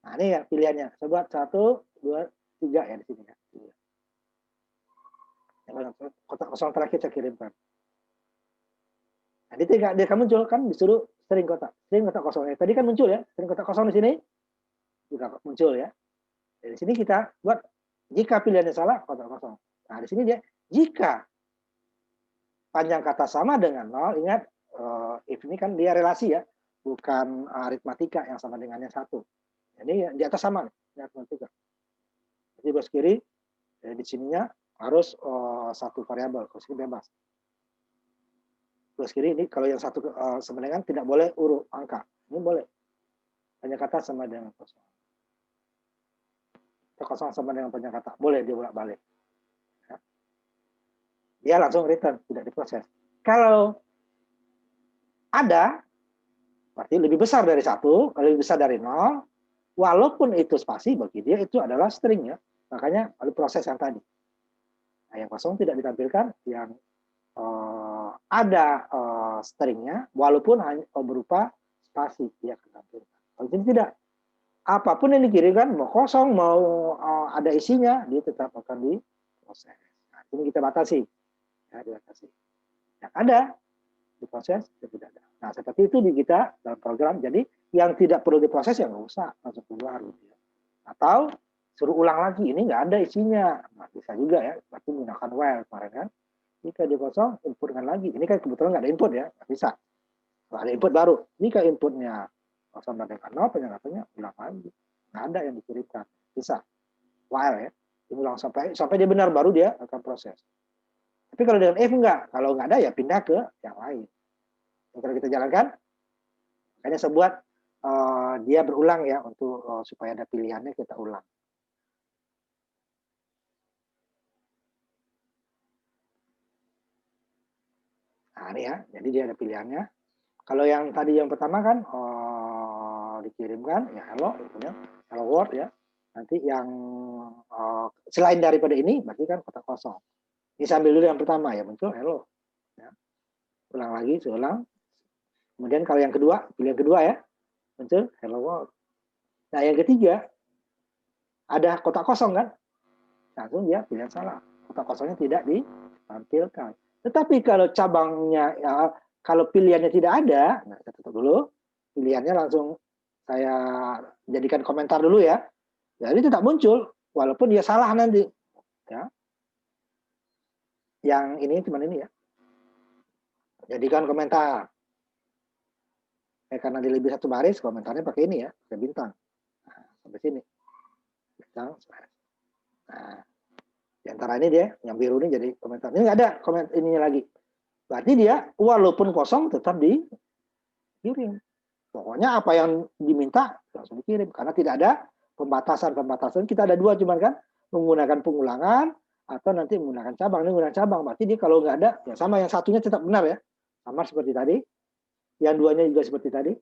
Nah, ini ya pilihannya. Saya buat 1, 2, 3 ya di sini ya. Kotak kosong terakhir saya kirimkan. Nah, dia kan muncul kan disuruh string kotak kosongnya. Tadi kan muncul ya, string kotak kosong di sini juga muncul ya. Dari sini kita buat jika pilihannya salah kotak kosong. Nah, di sini dia jika panjang kata sama dengan 0, ingat if ini kan dia relasi ya, bukan aritmatika yang sama dengannya 1. Ini di atas sama nih, aritmatika. Jadi garis kiri di sininya harus 1 variabel, garis kiri bebas. Garis kiri ini kalau yang 1 sama dengan tidak boleh urut angka. Ini boleh. Panjang kata sama dengan kosong. Kosong sama dengan panjang kata. Boleh dia bolak-balik. Ya. Dia langsung return, tidak diproses. Kalau ada, berarti lebih besar dari 1, kalau lebih besar dari 0, walaupun itu spasi, bagi dia itu adalah string ya. Makanya ada proses yang tadi. Nah, yang kosong tidak ditampilkan, yang ada stringnya, walaupun hanya berupa spasi, dia akan tampilkan. Kalau ini tidak, apapun yang dikirimkan, mau kosong, mau ada isinya, dia tetap akan diproses. Nah, ini kita batasi. Ya, dibatasi. Yang ada, diproses, tidak ada. Nah, seperti itu di kita dalam program. Jadi, yang tidak perlu diproses, ya nggak usah, langsung keluar. Gitu ya. Atau, suruh ulang lagi, ini nggak ada isinya. Nah, bisa juga ya, berarti menggunakan while kemarin kan. Jika dia kosong, inputkan lagi. Ini kan kebetulan nggak ada input ya, nggak bisa. Kalau ada input baru. Jika inputnya sama dengan 0, penjelasannya ulang lagi. Nggak ada yang dikirimkan. Bisa. While ya. Diulang sampai dia benar, baru dia akan proses. Tapi kalau dengan if enggak. Kalau nggak ada ya pindah ke yang lain. Yang kalau kita jalankan, makanya saya buat dia berulang ya, untuk supaya ada pilihannya kita ulang. Nah, ini ya, jadi dia ada pilihannya. Kalau yang tadi yang pertama kan dikirimkan ya hello, hello world ya. Nanti yang selain daripada ini berarti kan kotak kosong. Ini sambil dulu yang pertama ya, muncul hello. Ya. Ulang lagi, seulang. Kemudian kalau yang kedua, pilihan kedua ya, muncul hello world. Nah yang ketiga ada kotak kosong kan, langsung dia pilihan salah. Kotak kosongnya tidak ditampilkan. Tetapi kalau cabangnya, ya, kalau pilihannya tidak ada, nah saya tutup dulu, pilihannya langsung saya jadikan komentar dulu ya. Jadi tidak muncul, walaupun dia salah nanti. Ya. Yang ini cuma ini ya. Jadikan komentar. Karena dia lebih 1 baris, komentarnya pakai ini ya, pakai bintang. Nah, sampai sini. Bintang. Nah, di antara ini dia, yang biru ini jadi komentar. Ini nggak ada komentar ininya lagi. Berarti dia walaupun kosong tetap dikirim. Pokoknya apa yang diminta langsung dikirim. Karena tidak ada pembatasan. Kita ada 2 cuman kan, menggunakan pengulangan atau nanti menggunakan cabang. Ini menggunakan cabang. Berarti dia kalau nggak ada, ya sama yang satunya tetap benar ya. Sama seperti tadi. Yang 2-nya juga seperti tadi.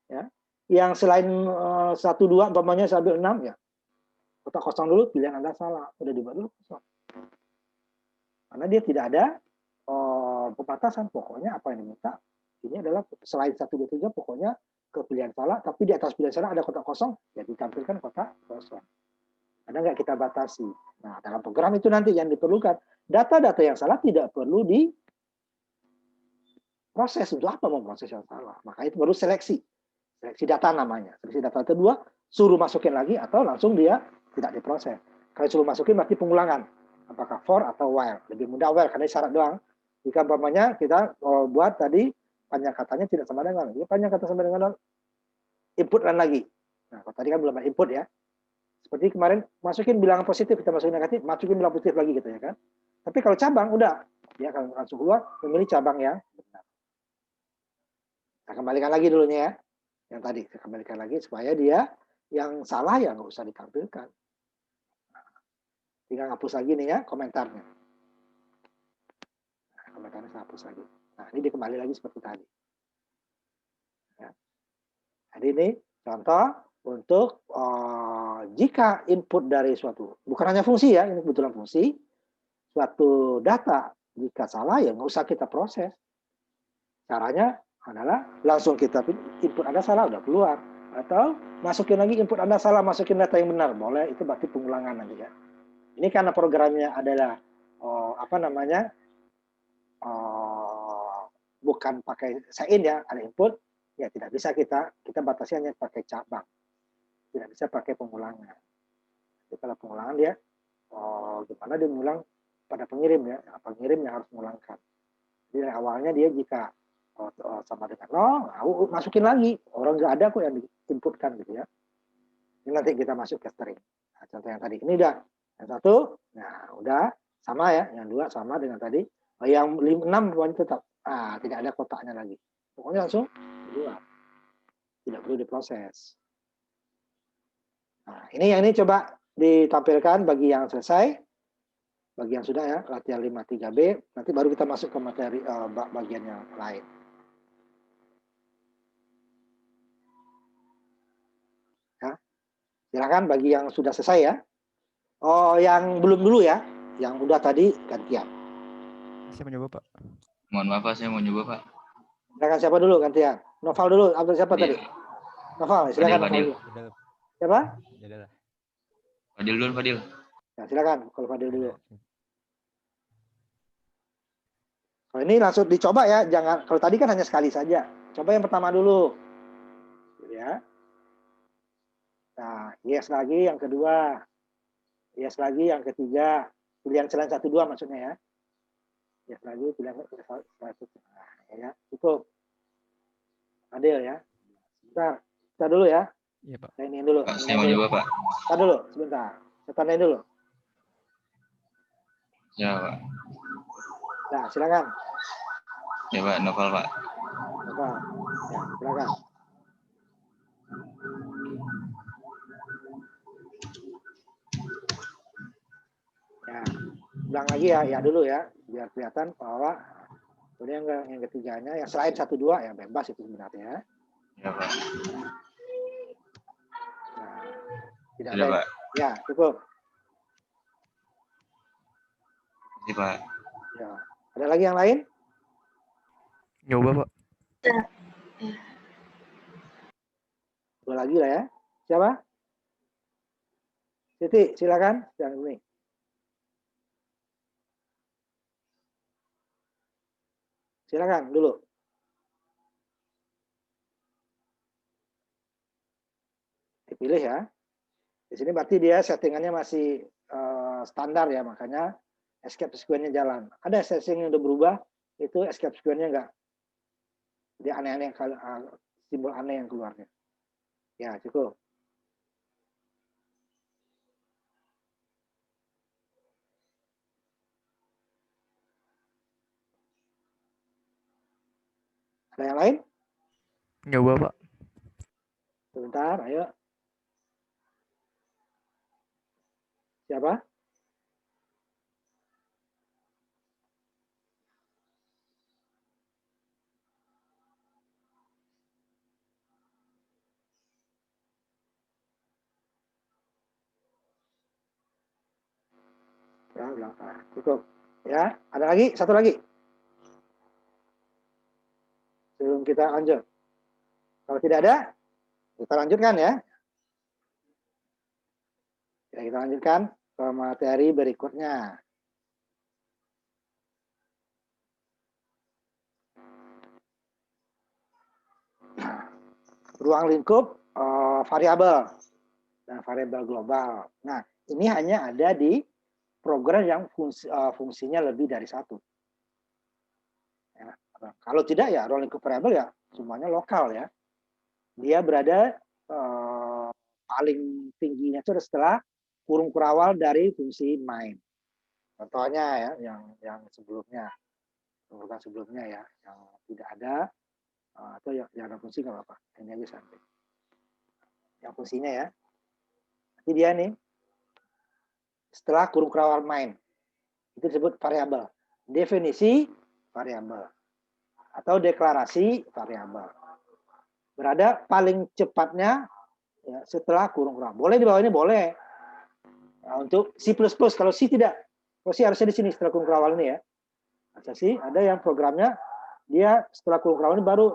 Ya. Yang selain 1, 2, umpamanya sampai 6 ya. Kotak kosong dulu, pilihan Anda salah. Udah dibuat dulu kosong. Karena dia tidak ada pembatasan. Pokoknya apa yang diminta, ini adalah selain 1, 2, 3, pokoknya ke pilihan salah, tapi di atas pilihan salah ada kotak kosong, ya ditampilkan kotak kosong. Ada nggak kita batasi? Nah, dalam program itu nanti yang diperlukan, data-data yang salah tidak perlu diproses. Untuk apa memproses yang salah? Maka itu baru seleksi. Seleksi data namanya. Seleksi data kedua, suruh masukin lagi atau langsung dia tidak diproses. Kalau suruh masukin berarti pengulangan. Apakah for atau while. Lebih mudah while karena syarat doang. Jika umpamanya kita buat tadi panjang katanya tidak sama dengan. Jadi panjang kata sama dengan input lagi. Nah, kalau tadi kan belum ada input ya. Seperti kemarin masukin bilangan positif, kita masukin negatif, masukin bilangan positif lagi gitu ya kan. Tapi kalau cabang udah dia akan langsung keluar memilih cabang yang benar. Kita kembalikan lagi dulunya ya. Yang tadi saya kembalikan lagi supaya dia yang salah ya nggak usah ditampilkan. Tinggal hapus lagi nih ya komentarnya. Nah, komentarnya saya hapus lagi. Nah, ini dikembali lagi seperti tadi. Ya. Jadi ini contoh untuk jika input dari suatu, bukan hanya fungsi ya, ini kebetulan fungsi, suatu data jika salah ya nggak usah kita proses. Caranya adalah langsung kita input Anda salah udah keluar, atau masukin lagi input Anda salah, masukin data yang benar, boleh, itu berarti pengulangan nanti ya. Ini karena programnya adalah bukan pakai sign ya, ada input, ya tidak bisa kita batasi hanya pakai cabang, tidak bisa pakai pengulangan. Jadi kalau pengulangan dia gimana dia mengulang pada pengirim ya, pengirim yang harus mengulangkan. Jadi awalnya dia jika sama dengan 0, masukin lagi, orang nggak ada kok yang diinputkan gitu ya. Ini nanti kita masuk ke string. Nah, contoh yang tadi ini udah yang 1, nah udah sama ya, yang 2 sama dengan tadi, yang 6 pokoknya tetap tidak ada kotaknya lagi, pokoknya langsung keluar, tidak perlu diproses. Nah, ini yang ini coba ditampilkan bagi yang selesai, bagi yang sudah ya, latihan 53B, nanti baru kita masuk ke materi bagian yang lain. Ya. Silakan bagi yang sudah selesai ya. Oh, yang belum dulu ya, yang udah tadi gantian. Saya mencoba, Pak. Mohon maaf, Pak, saya mau nyoba, Pak. Silakan siapa dulu gantian? Noval dulu atau siapa Fadil. tadi? Noval, silakan Fadil. Noval. Siapa? Fadil dulu, Fadil. Ya, silakan kalau Fadil dulu. Kalau ini langsung dicoba ya, jangan, kalau tadi kan hanya sekali saja. Coba yang pertama dulu. Ya. Nah, yes lagi yang kedua. Yes lagi yang ketiga. Pilihan selain 1, 2 maksudnya ya. Yes lagi pilihan 1, 2. Nah, ya, cukup. Adil ya. Sebentar. Kita dulu ya. Iya, Pak. Saya ini dulu. Pak, saya mau nyoba, Pak. Kita dulu, sebentar. Saya tandain dulu. Ya, Pak. Nah, silakan. Ya, Pak. Novel, Pak. Novel. Ya, silakan. Ya, ulang lagi ya, ya dulu ya, biar kelihatan bahwa kemudian yang ketiganya, yang selain 1, 2 ya bebas itu sebenarnya. Ya, Pak. Nah, tidak Sudah, ada. Pak. Ya, cukup. Terima kasih, Pak. Ya. Ada lagi yang lain? Nyoba, Pak. Dua lagi lah ya. Siapa? Siti, silakan. Yang ini. Silakan dulu. Dipilih ya. Di sini berarti dia settingannya masih standar ya, makanya escape sequence-nya jalan. Ada setting yang udah berubah, itu escape sequence-nya enggak. Dia aneh-aneh, simbol aneh yang keluarnya. Ya, cukup. Ada yang lain? Nyoba, Pak. Sebentar, ayo. Siapa? Ya, ulang. Nah, cukup. Ya, ada lagi? Satu lagi. Sebelum kita lanjut. Kalau tidak ada, kita lanjutkan ya. Ya, kita lanjutkan ke materi berikutnya. Ruang lingkup variabel dan variabel global. Nah, ini hanya ada di program yang fungsinya lebih dari satu. Ya, kalau tidak ya ruang lingkup variabel ya semuanya lokal ya. Dia berada paling tingginya itu setelah kurung kurawal dari fungsi main. Contohnya ya yang sebelumnya, program sebelumnya ya, yang tidak ada atau yang ada fungsi nggak apa-apa. Ini aja sampai. Yang fungsinya ya. Nanti dia nih setelah kurung kurawal main itu disebut variabel. Definisi variabel atau deklarasi variabel. Berada paling cepatnya ya, setelah kurung kurawal. Boleh di bawah ini boleh. Nah, untuk C++ kalau C tidak, kalau C harusnya di sini setelah kurung kurawal ini ya. Ada C, ada yang programnya dia setelah kurung kurawal ini baru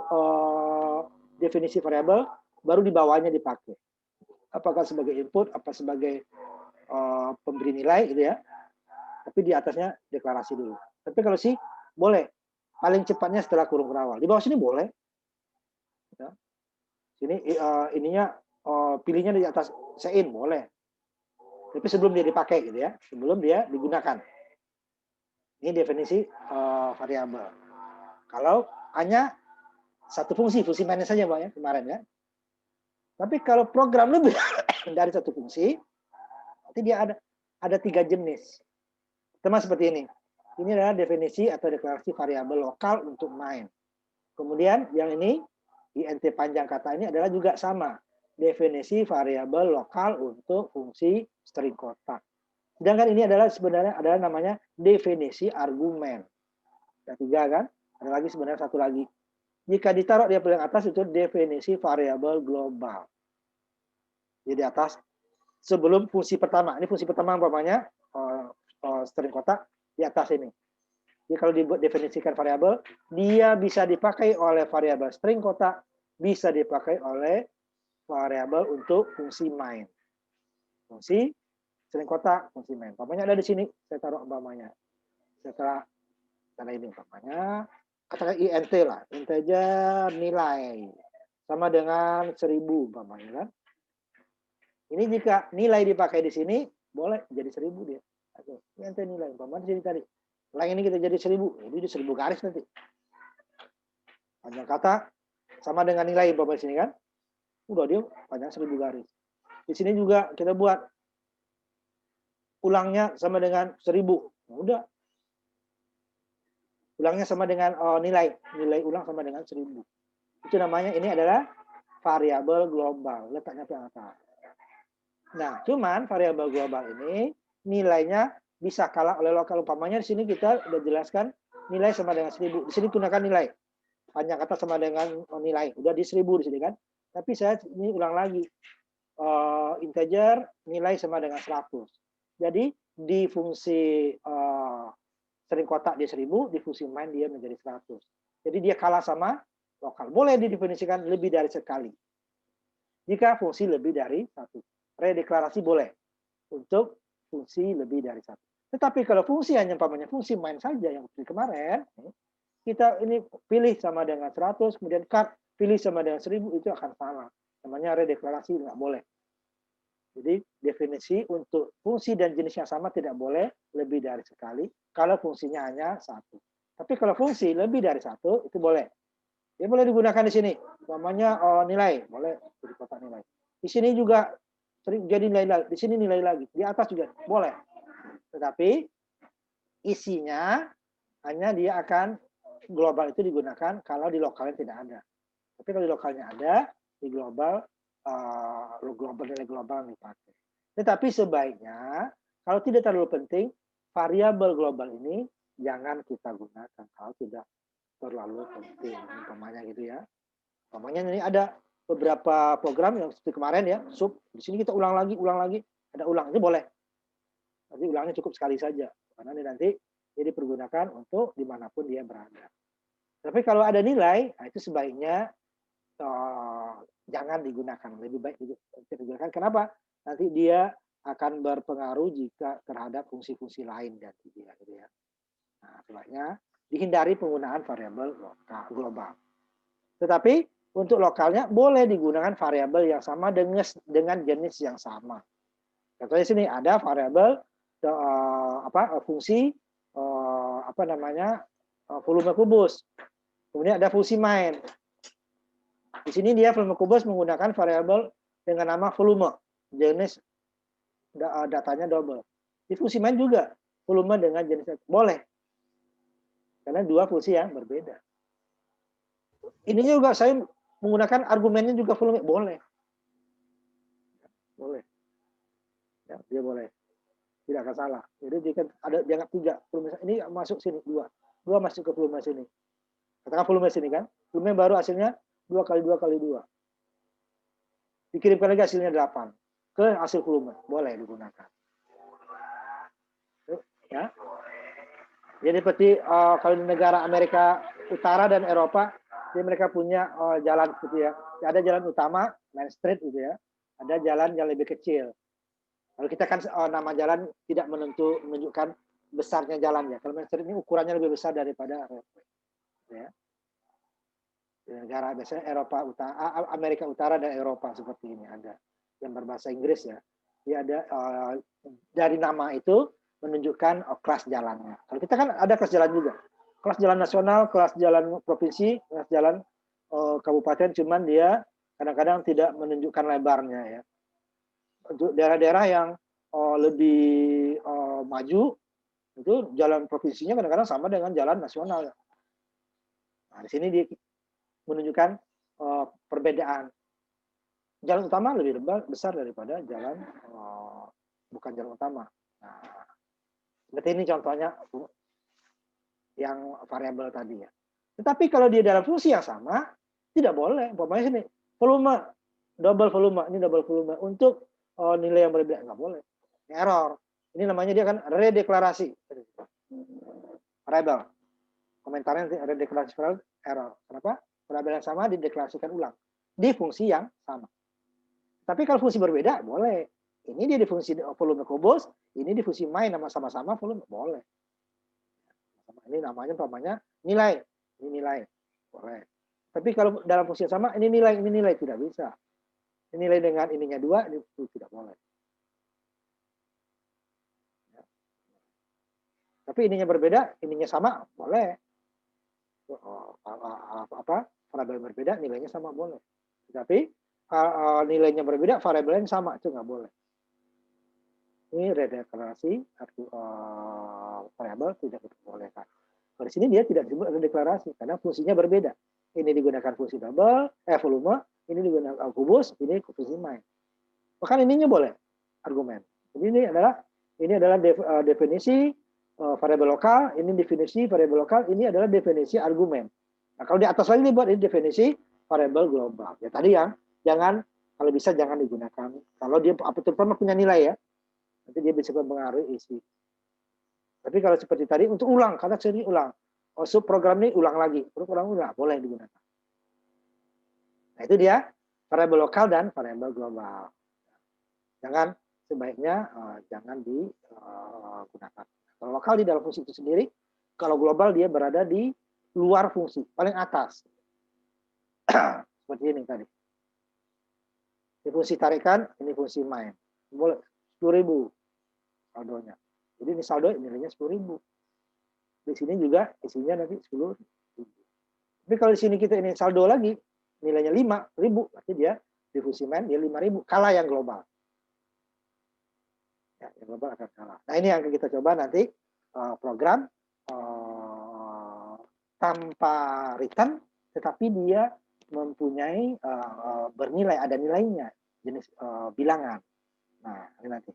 definisi variabel baru di bawahnya dipakai. Apakah sebagai input, apa sebagai pemberi nilai gitu ya. Tapi di atasnya deklarasi dulu. Tapi kalau C boleh paling cepatnya setelah kurung kurawal. Di bawah sini boleh. Ya. Sini ininya pilihnya di atas sein boleh. Tapi sebelum dia dipakai gitu ya, sebelum dia digunakan. Ini definisi variabel. Kalau hanya satu fungsi main saja Pak ya kemarin ya. Tapi kalau program lebih dari satu fungsi, nanti dia ada 3 jenis. Sama seperti ini. Ini adalah definisi atau deklarasi variabel lokal untuk main. Kemudian yang ini int panjang kata ini adalah juga sama. Definisi variabel lokal untuk fungsi string kotak. Sedangkan ini adalah sebenarnya adalah namanya definisi argumen. Ada 3 kan? Ada lagi sebenarnya satu lagi. Jika ditaruh di paling atas itu definisi variabel global. Jadi di atas sebelum fungsi pertama. Ini fungsi pertama umpamanya string kotak di atas ini. Jadi kalau didefinisikan variabel, dia bisa dipakai oleh variabel string kotak, bisa dipakai oleh variabel untuk fungsi main. Fungsi string kotak, fungsi main. Umpamanya ada di sini, saya taruh umpamanya. Setelah karena ini umpamanya, katakan int lah, integer nilai sama dengan 1000 umpamanya kan. Ini jika nilai dipakai di sini, boleh jadi 1000 dia. Int nilai umpamanya di sini tadi. Lain ini kita jadi 1000, jadi 1000 garis nanti. Panjang kata sama dengan nilai umpamanya di sini kan. Udah dia panjang 1000 garis. Di sini juga kita buat ulangnya sama dengan 1000. Udah. Ulangnya sama dengan nilai ulang sama dengan 1000. Itu namanya ini adalah variabel global, letaknya di atas. Nah, cuman variabel global ini nilainya bisa kalah oleh lokal. Umpamanya di sini kita udah jelaskan nilai sama dengan 1000. Di sini gunakan nilai. Panjang kata sama dengan nilai. Udah di 1000 di sini kan. Tapi saya ini ulang lagi. Integer nilai sama dengan 100. Jadi di fungsi string kotak dia 1000, di fungsi main dia menjadi 100. Jadi dia kalah sama lokal. Boleh didefinisikan lebih dari sekali. Jika fungsi lebih dari satu. Redeklarasi boleh untuk fungsi lebih dari satu. Tetapi kalau fungsi hanya umpamanya fungsi main saja yang seperti kemarin, kita ini pilih sama dengan 100, kemudian cut, pilih sama dengan 1000, itu akan salah. Namanya redeklarasi, nggak boleh. Jadi definisi untuk fungsi dan jenis yang sama tidak boleh lebih dari sekali kalau fungsinya hanya satu. Tapi kalau fungsi lebih dari satu, itu boleh. Dia boleh digunakan di sini. Namanya nilai, boleh jadi kotak nilai. Di sini juga jadi nilai lagi, di sini nilai lagi, di atas juga boleh. Tetapi isinya hanya dia akan global itu digunakan kalau di lokalnya tidak ada. Tapi kalau di lokalnya ada, di global nilai global dipakai. Tetapi sebaiknya kalau tidak terlalu penting, variabel global ini jangan kita gunakan kalau tidak terlalu penting. Umpamanya gitu ya. Umpamanya ini ada beberapa program yang seperti kemarin ya, sub. Di sini kita ulang lagi, ada ulang. Ini boleh. Nanti ulangnya cukup sekali saja, karena ini nanti dia dipergunakan untuk dimanapun dia berada. Tapi kalau ada nilai, nah itu sebaiknya jangan digunakan, lebih baik digunakan. Kenapa? Nanti dia akan berpengaruh jika terhadap fungsi-fungsi lain dari dia, gitu ya. Nah, sebaiknya dihindari penggunaan variabel lokal global. Tetapi untuk lokalnya boleh digunakan variabel yang sama dengan jenis yang sama. Contohnya sini ada variabel fungsi volume kubus. Kemudian ada fungsi main. Di sini dia volume kubus menggunakan variabel dengan nama volume, jenis datanya double. Di fungsi main juga volume dengan jenis boleh, karena dua fungsi yang berbeda. Ininya juga saya menggunakan argumennya juga volume, boleh, boleh, ya, dia boleh, tidak akan salah. Jadi jika ada dianggap 3 volume ini masuk sini 2 masuk ke volume sini. Katakan volume sini kan, volume baru hasilnya 2 kali 2 kali 2. Dikirimkan lagi hasilnya 8 ke hasil volume, boleh digunakan. Ya. Jadi seperti kalau di negara Amerika Utara dan Eropa, jadi mereka punya jalan gitu ya. Ada jalan utama, Main Street gitu ya. Ada jalan yang lebih kecil. Kalau kita kan nama jalan tidak menunjukkan besarnya jalannya. Kalau Main Street ini ukurannya lebih besar daripada ya. Di negara biasanya Eropa Utara, Amerika Utara dan Eropa seperti ini ada yang berbahasa Inggris ya. Dia ada dari nama itu menunjukkan kelas jalannya. Kalau kita kan ada kelas jalan juga. Kelas jalan nasional, kelas jalan provinsi, kelas jalan kabupaten, cuman dia kadang-kadang tidak menunjukkan lebarnya ya. Untuk daerah-daerah yang lebih maju, itu jalan provinsinya kadang-kadang sama dengan jalan nasional. Nah, di sini dia menunjukkan perbedaan. Jalan utama lebih besar daripada jalan bukan jalan utama. Nah, seperti ini contohnya yang variabel tadi ya. Tetapi kalau dia dalam fungsi yang sama, tidak boleh. Umpamanya sini, volume, double volume, ini double volume. Untuk nilai yang berbeda, nggak boleh. Ini error. Ini namanya dia kan redeklarasi. Variabel. Komentarnya nanti redeklarasi error. Kenapa? Variabel yang sama dideklarasikan ulang. Di fungsi yang sama. Tapi kalau fungsi berbeda, boleh. Ini dia di fungsi volume kubus, ini di fungsi main sama-sama volume, boleh. Ini namanya nilai. Ini nilai, boleh. Tapi kalau dalam fungsi yang sama, ini nilai, tidak bisa. Ini nilai dengan ininya 2, itu tidak boleh. Ya. Tapi ininya berbeda, ininya sama, boleh. Variabel berbeda, nilainya sama, boleh. Tapi nilainya berbeda, variabelnya sama, itu nggak boleh. Ini redeklarasi variabel tidak diperbolehkan. Di sini dia tidak disebut redeklarasi karena fungsinya berbeda. Ini digunakan fungsi double, volume, ini digunakan kubus, ini fungsi main. Bahkan ininya boleh argumen. Jadi ini adalah definisi variabel lokal, ini definisi variabel lokal, ini adalah definisi argumen. Nah, kalau di atas lagi dibuat ini definisi variabel global. Ya tadi yang jangan, kalau bisa jangan digunakan. Kalau dia terutama punya nilai ya, nanti dia bisa mempengaruhi isi. Tapi kalau seperti tadi untuk ulang, karena sering ulang. Program ini ulang lagi, ulang boleh digunakan. Nah itu dia variabel lokal dan variabel global. Jangan sebaiknya jangan digunakan. Kalau lokal di dalam fungsi itu sendiri, kalau global dia berada di luar fungsi, paling atas. Seperti ini tadi. Ini fungsi tarikan, ini fungsi main. Boleh 10.000 saldonya. Jadi ini saldo nilainya 10.000. Di sini juga isinya nanti 10.000. Tapi kalau di sini kita ini saldo lagi, nilainya 5.000, berarti dia di fungsi main dia 5.000, kalah yang global. Ya, yang global akan kalah. Nah ini yang kita coba nanti program tanpa return, tetapi dia mempunyai bernilai, ada nilainya, jenis bilangan. Nah ini nanti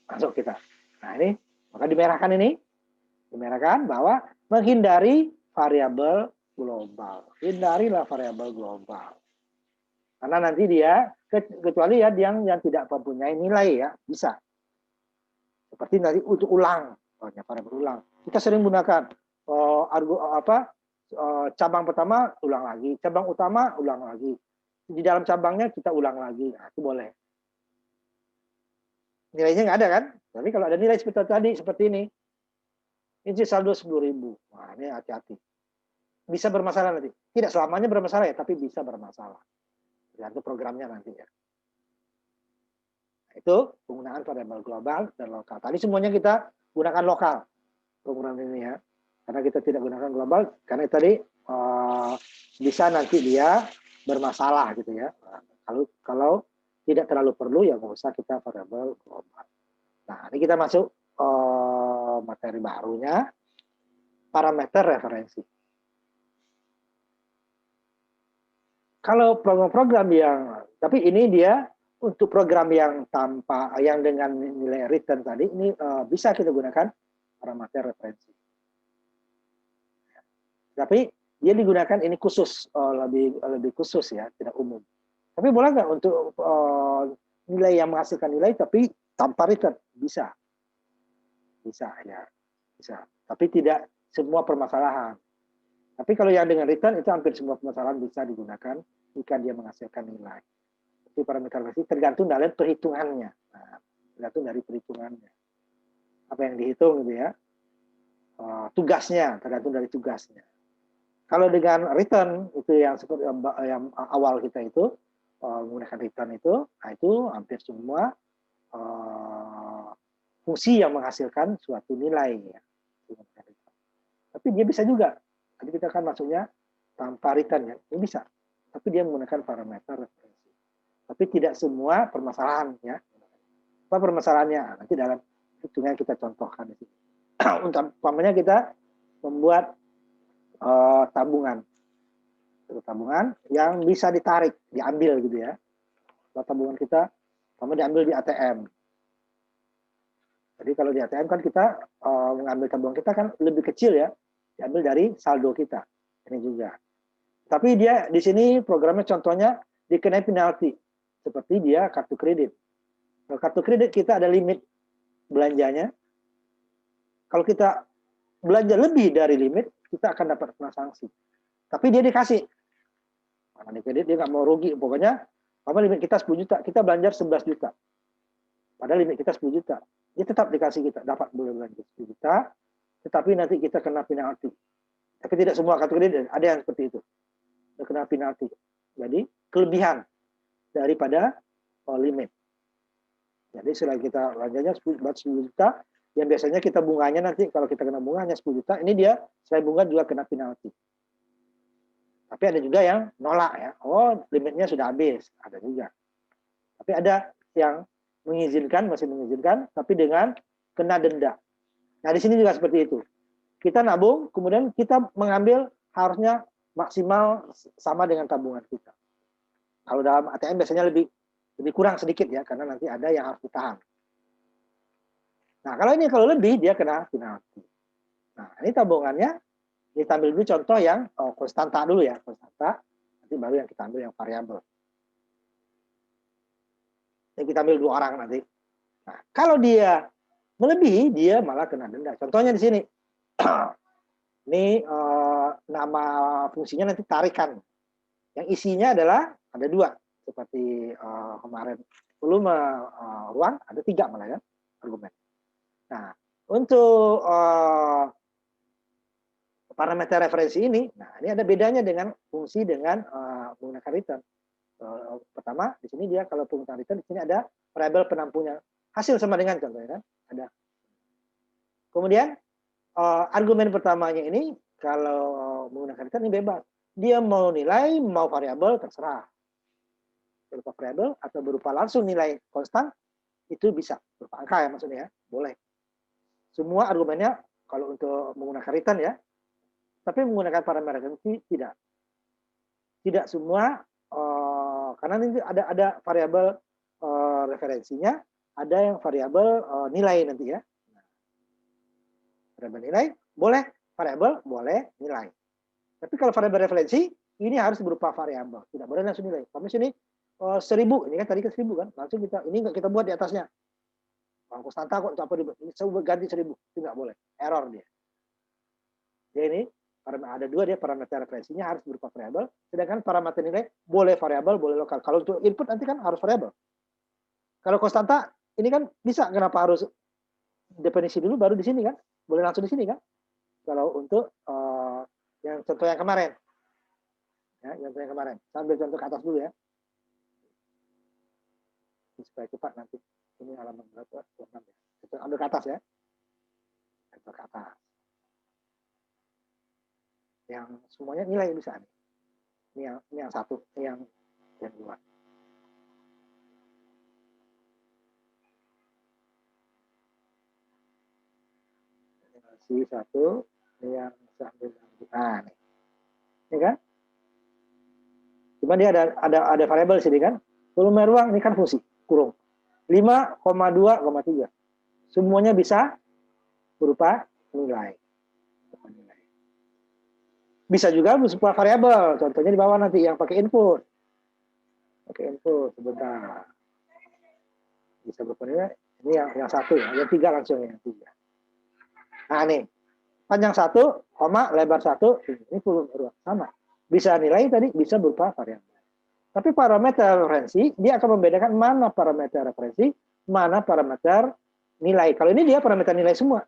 masuk kita. Nah ini maka dimerahkan ini, dimerahkan bahwa menghindari variabel global. Hindarilah variabel global. Karena nanti dia kecuali ya yang tidak mempunyai nilai ya bisa. Seperti tadi untuk ulang, variabel ulang. Kita sering gunakan cabang pertama ulang lagi, cabang utama ulang lagi. Di dalam cabangnya kita ulang lagi, nah, itu boleh. Nilainya nggak ada kan? Tapi kalau ada nilai seperti tadi, seperti ini saldo 10.000. Nah, ini hati-hati. Bisa bermasalah nanti. Tidak selamanya bermasalah ya, tapi bisa bermasalah. Tergantung programnya nanti ya. Nah, itu penggunaan variabel global dan lokal. Tadi semuanya kita gunakan lokal program ini ya. Karena kita tidak gunakan global, karena tadi bisa nanti dia bermasalah gitu ya. Nah, kalau tidak terlalu perlu ya nggak usah kita variabel global. Nah, ini kita masuk materi barunya, parameter referensi. Kalau program-program tapi ini dia untuk program yang dengan nilai return tadi, ini bisa kita gunakan parameter referensi. Tapi dia digunakan ini khusus, lebih khusus ya, tidak umum. Tapi boleh nggak untuk nilai yang menghasilkan nilai tapi tanpa return? Bisa. Bisa ya, bisa. Tapi tidak semua permasalahan. Tapi kalau yang dengan return itu hampir semua permasalahan bisa digunakan jika dia menghasilkan nilai. Jadi parameter referensi tergantung dari perhitungannya. Nah, tergantung dari perhitungannya. Apa yang dihitung gitu ya. Tugasnya, tergantung dari tugasnya. Kalau dengan return itu yang seperti yang awal kita itu menggunakan return itu, nah itu hampir semua fungsi yang menghasilkan suatu nilai ya. Tapi dia bisa juga. Tadi kita kan maksudnya tanpa return ya, ini bisa. Tapi dia menggunakan parameter referensi. Tapi tidak semua permasalahan ya. Apa permasalahannya? Nanti dalam hitungan kita contohkan di sini. Umpamanya kita membuat tabungan yang bisa ditarik, diambil gitu ya. Kalau tabungan kita diambil di ATM. Jadi kalau di ATM kan kita mengambil tabungan kita kan lebih kecil ya, diambil dari saldo kita. Ini juga. Tapi dia di sini programnya contohnya dikenai penalti, seperti dia kartu kredit. Kalau kartu kredit kita ada limit belanjanya. Kalau kita belanja lebih dari limit, kita akan dapat kena sanksi. Tapi dia dikasih. Karena di kredit dia nggak mau rugi. Pokoknya, limit kita 10 juta, kita belanja 11 juta. Padahal limit kita 10 juta. Dia tetap dikasih kita, dapat boleh belanja 10 juta, tetapi nanti kita kena penalti. Tapi tidak semua kartu kredit, ada yang seperti itu. Kena penalti. Jadi, kelebihan daripada limit. Jadi, setelah kita belanjanya 10 juta, yang biasanya kita bunganya nanti, kalau kita kena bunganya 10 juta, ini dia selain bunga juga kena penalti. Tapi ada juga yang nolak ya. Oh, limitnya sudah habis. Ada juga. Tapi ada yang mengizinkan, masih mengizinkan, tapi dengan kena denda. Nah, di sini juga seperti itu. Kita nabung, kemudian kita mengambil harusnya maksimal sama dengan tabungan kita. Kalau dalam ATM biasanya lebih kurang sedikit ya, karena nanti ada yang harus ditahan. Nah, kalau lebih dia kena penalti. Nah, ini tabungannya kita ambil dulu contoh yang konstanta dulu ya, konstanta. Nanti baru yang kita ambil yang variabel. Yang kita ambil 2 orang nanti. Nah, kalau dia melebihi, dia malah kena denda. Contohnya di sini. Ini nama fungsinya nanti tarikan. Yang isinya adalah ada 2. Seperti kemarin. Volume ruang ada 3 malah ya, argumen. Nah, untuk parameter referensi ini, nah ini ada bedanya dengan fungsi dengan menggunakan return. Pertama, di sini dia kalau penggunaan return, di sini ada variabel penampungnya. Hasil sama dengan contohnya kan, ada. Kemudian argumen pertamanya ini kalau menggunakan return ini bebas. Dia mau nilai, mau variabel terserah. Berupa variabel atau berupa langsung nilai konstan itu bisa berupa angka ya maksudnya ya, boleh. Semua argumennya kalau untuk menggunakan return ya, tapi menggunakan parameter referensi tidak. Tidak semua, karena ini ada variabel referensinya, ada yang variabel nilai nanti ya. Variabel nilai boleh, variabel boleh nilai. Tapi kalau variabel referensi ini harus berupa variabel, tidak boleh langsung nilai. Kami sini 1000, ini kan tadi ke 1000 kan, langsung ini nggak kita buat di atasnya. Kalau konstanta kok untuk apa ganti 1000, itu nggak boleh, error dia. Dia ini ada dua dia parameter referensinya harus berupa variabel, sedangkan parameter nilai boleh variabel, boleh lokal. Kalau untuk input nanti kan harus variabel. Kalau konstanta ini kan bisa, kenapa harus definisi dulu baru di sini kan? Boleh langsung di sini kan? Kalau untuk yang contoh yang kemarin. Ya, contoh yang kemarin. Sambil contoh ke atas dulu ya. Supaya cepat nanti. Ini halaman berapa? 6 ya. Kita ambil ke atas ya. Contoh ke atas. Yang semuanya nilai bisa nih. Ini yang satu, ini yang dua. Si satu, ini yang sambil nah, nih. Ini kan? Cuma dia ada variabel sini kan? Volume ruang ini kan fungsi kurung 5,2,3. Semuanya bisa berupa nilai. Bisa juga berupa variabel. Contohnya di bawah nanti yang pakai input. Pakai input sebentar. Bisa berupa nilai. Ini yang satu ya, yang 3 langsung yang 3. Nah nih, panjang 1, lebar 1, ini volume ruang sama. Bisa nilai tadi, bisa berupa variabel. Tapi parameter referensi, dia akan membedakan mana parameter referensi, mana parameter nilai. Kalau ini dia parameter nilai semua.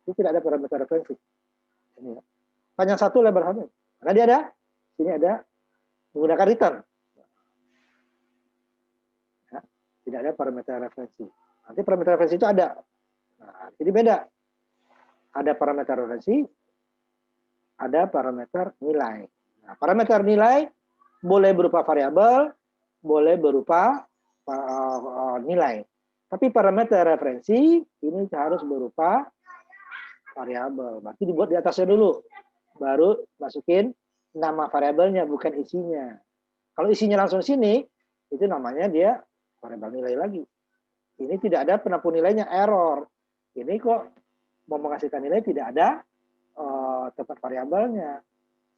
Ini tidak ada parameter referensi. Ini ya. Panjang 1, lebar 1. Karena dia ada, sini ada menggunakan return. Ya, tidak ada parameter referensi. Nanti parameter referensi itu ada. Nah, jadi beda. Ada parameter referensi, ada parameter nilai. Nah, parameter nilai boleh berupa variabel, boleh berupa nilai. Tapi parameter referensi ini harus berupa variabel. Berarti dibuat di atasnya dulu. Baru masukin nama variabelnya, bukan isinya. Kalau isinya langsung sini, itu namanya dia variabel nilai lagi. Ini tidak ada penampung nilainya, error. Ini kok mau menghasilkan nilai tidak ada tempat variabelnya,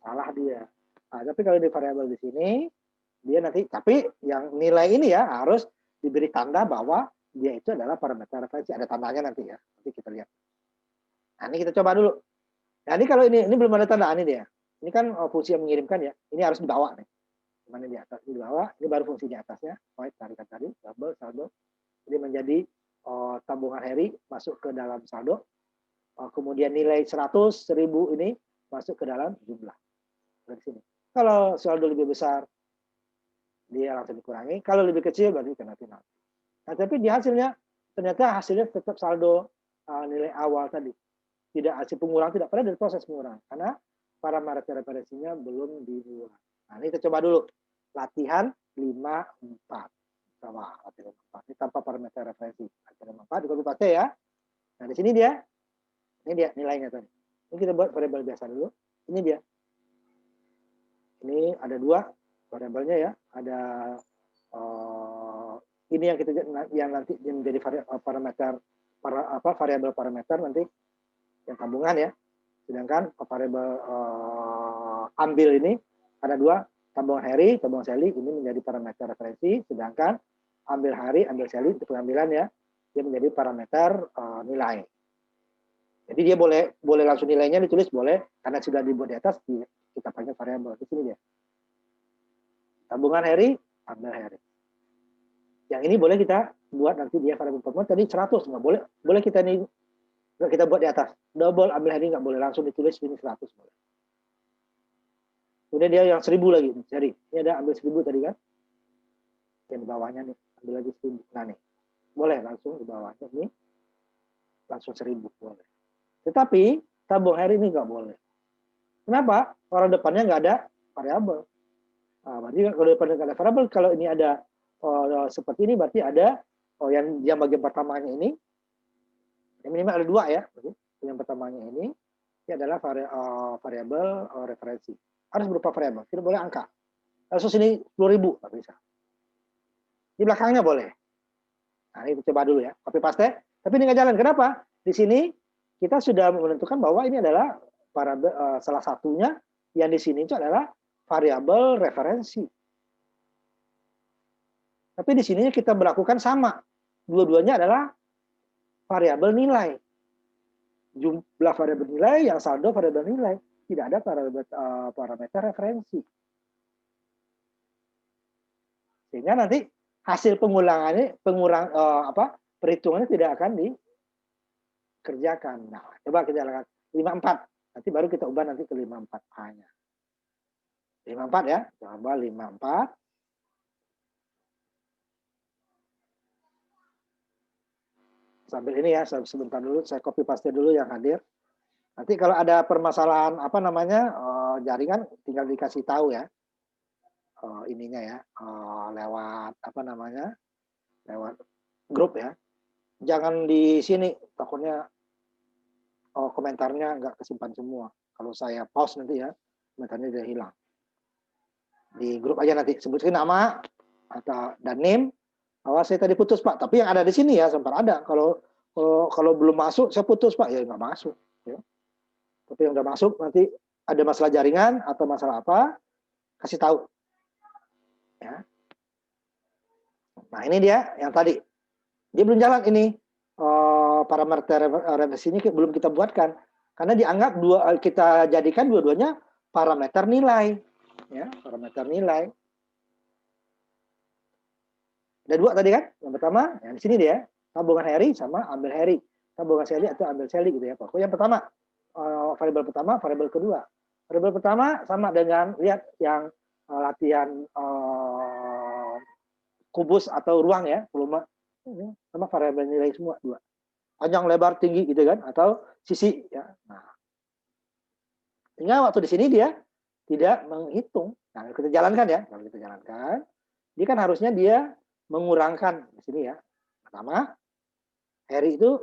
salah dia. Nah, tapi kalau di variabel di sini, dia nanti, tapi yang nilai ini ya harus diberi tanda bahwa dia itu adalah parameter referensi. Ada tandanya nanti ya, nanti kita lihat. Nah, ini kita coba dulu. Nah, ini kalau ini belum ada tanda, ini dia. Ini kan fungsi yang mengirimkan ya, ini harus dibawa nih. Mana di atas, di bawah, ini baru fungsi di atasnya. Void tarikan tadi, double, saldo. Jadi menjadi tabungan Harry masuk ke dalam saldo. Kemudian nilai 100, 1000 ini masuk ke dalam jumlah. Dari sini. Kalau saldo lebih besar, dia langsung dikurangi. Kalau lebih kecil, berarti kena penalti. Nah, tapi di hasilnya, ternyata hasilnya tetap saldo nilai awal tadi. Tidak hasil pengurangan, tidak pernah dari proses pengurangan. Karena parameter referensinya belum dibuat. Nah, ini kita coba dulu. Latihan 54. Coba latihan 54. Ini tanpa parameter referensi. Latihan 54, di copy paste ya. Nah, di sini dia. Ini dia nilainya tadi. Ini kita buat variabel biasa dulu. Ini dia. Ini ada 2 variabelnya ya. Ada ini yang nanti menjadi parameter variabel parameter nanti yang tabungan ya. Sedangkan variabel ambil ini ada 2, tabungan Harry, tabungan Sally ini menjadi parameter referensi, sedangkan ambil Harry, ambil Sally itu pengambilan ya, dia menjadi parameter nilai. Jadi dia boleh langsung nilainya ditulis boleh, karena sudah dibuat di atas kita pakai variabel di sini dia. Tabungan Harry, ambil Harry. Yang ini boleh kita buat nanti dia variabel pertemuan tadi 100 nggak boleh. Boleh kita buat di atas. Double ambil Harry nggak boleh, langsung ditulis ini 100 boleh. Kemudian dia yang 1000 lagi, cari. Ini ada ambil 1000 tadi kan? Yang di bawahnya nih, ambil lagi 1000. Nah nih, boleh langsung di bawahnya ini langsung 1000 boleh. Tetapi tabung Harry ini nggak boleh. Kenapa? Karena depannya nggak ada variabel. Nah, berarti kalau depannya nggak ada variabel, kalau ini ada seperti ini berarti ada yang bagian pertamanya ini, yang minimal ada 2 ya. Yang pertamanya ini adalah variabel referensi. Harus berupa variabel, tidak boleh angka. Langsung sini 10.000 nggak bisa. Di belakangnya boleh. Nah, ini coba dulu ya, copy paste. Tapi ini nggak jalan. Kenapa? Di sini kita sudah menentukan bahwa ini adalah salah satunya yang di sini itu adalah variabel referensi. Tapi di sini kita berlakukan sama. Dua-duanya adalah variabel nilai. Jumlah variabel nilai yang saldo variabel nilai, tidak ada parameter referensi. Sehingga nanti hasil pengulangannya, perhitungannya tidak akan dikerjakan. Nah, coba kita lihat 54. Nanti baru kita ubah nanti ke 54A-nya. 54 ya, coba 54. Sambil ini ya, sebentar dulu, saya copy paste dulu yang hadir. Nanti kalau ada permasalahan jaringan, tinggal dikasih tahu ya, ininya ya, lewat lewat grup ya. Jangan di sini, takutnya komentarnya nggak kesimpan semua. Kalau saya pause nanti ya, komentarnya dia hilang. Di grup aja nanti sebutkan nama dan name. Saya tadi putus Pak, tapi yang ada di sini ya sempat ada. Kalau belum masuk saya putus Pak, ya nggak masuk. Ya. Tapi yang udah masuk nanti ada masalah jaringan atau masalah apa, kasih tahu. Ya. Nah ini dia yang tadi, dia belum jalan ini parameter referensinya belum kita buatkan karena dianggap kita jadikan dua-duanya parameter nilai, ya parameter nilai. Ada dua tadi kan, yang pertama yang di sini dia tabungan Heri sama ambil Heri, tabungan Sally atau ambil Sally gitu ya. Pokoknya yang pertama variabel pertama, variabel kedua. Variabel pertama sama dengan lihat yang latihan kubus atau ruang ya, volume sama variabel nilai semua dua. Panjang, lebar, tinggi gitu kan, atau sisi ya. Nah, sehingga waktu di sini dia tidak menghitung. Nah, kita jalankan ya, kalau kita jalankan, dia kan harusnya dia mengurangkan di sini ya. Pertama, Heri itu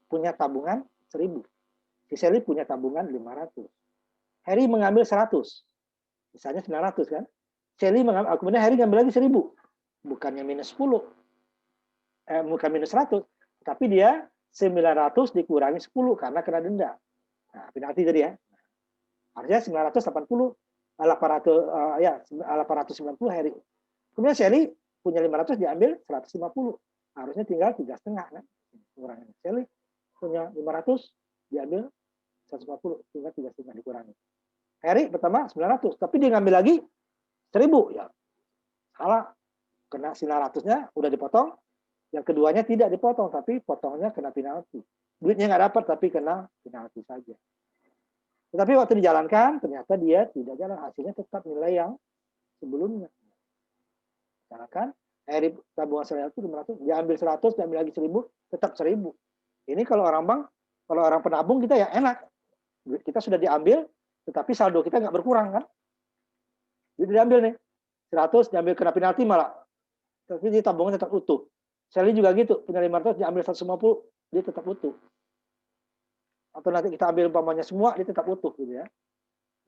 punya tabungan 1.000. Si Sally punya tabungan 500. Heri mengambil 100. Misalnya 900 kan. Sally mengambil, kemudian Heri ngambil lagi 1.000. Bukannya minus 10. Bukan minus 100. Tapi dia 900 dikurangi 10 karena kena denda. Nah, penalti tadi ya. Harusnya 980, 890 Heri. Kemudian Sally punya 500 diambil 150. Harusnya tinggal 3,5 kan. Kurangi. Sally punya 500 diambil 150, tinggal 3,5 dikurangi. Heri pertama 900, tapi dia ngambil lagi 1.000 ya. Salah. Kena 900-nya udah dipotong. Yang keduanya tidak dipotong, tapi potongnya kena penalti. Duitnya nggak dapat, tapi kena penalti saja. Tetapi waktu dijalankan, ternyata dia tidak jalan. Hasilnya tetap nilai yang sebelumnya. Misalkan Heri tabungan 100, 500, diambil 100, diambil lagi 1.000, tetap 1.000. Ini kalau orang bank, kalau orang penabung kita ya enak. Duit kita sudah diambil, tetapi saldo kita nggak berkurang kan. Jadi diambil nih, 100 diambil kena penalti malah. Tapi di tabungan tetap utuh. Sally juga gitu, punya 500 diambil 150, dia tetap utuh. Atau nanti kita ambil umpamanya semua, dia tetap utuh gitu ya.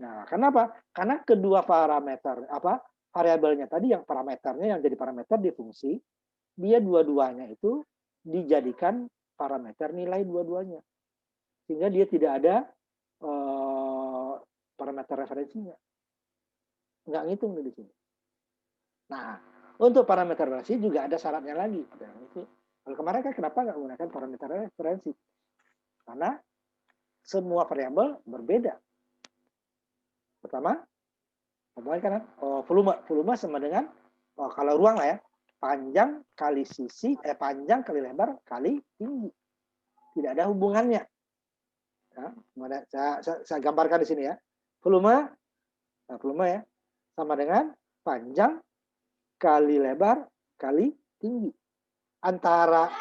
Nah, kenapa? Karena kedua parameter variabelnya tadi yang parameternya yang jadi parameter di fungsi, dia dua-duanya itu dijadikan parameter nilai dua-duanya. Sehingga dia tidak ada parameter referensinya. Nggak ngitung di sini. Nah, untuk parameter referensi juga ada syaratnya lagi. Kalau kemarin kan kenapa nggak menggunakan parameter referensi? Karena semua variabel berbeda. Pertama, volume sama dengan kalau ruang lah ya, panjang kali sisi, panjang kali lebar kali tinggi. Tidak ada hubungannya. Nah, saya gambarkan di sini ya. Volume ya sama dengan panjang kali lebar kali tinggi. Antara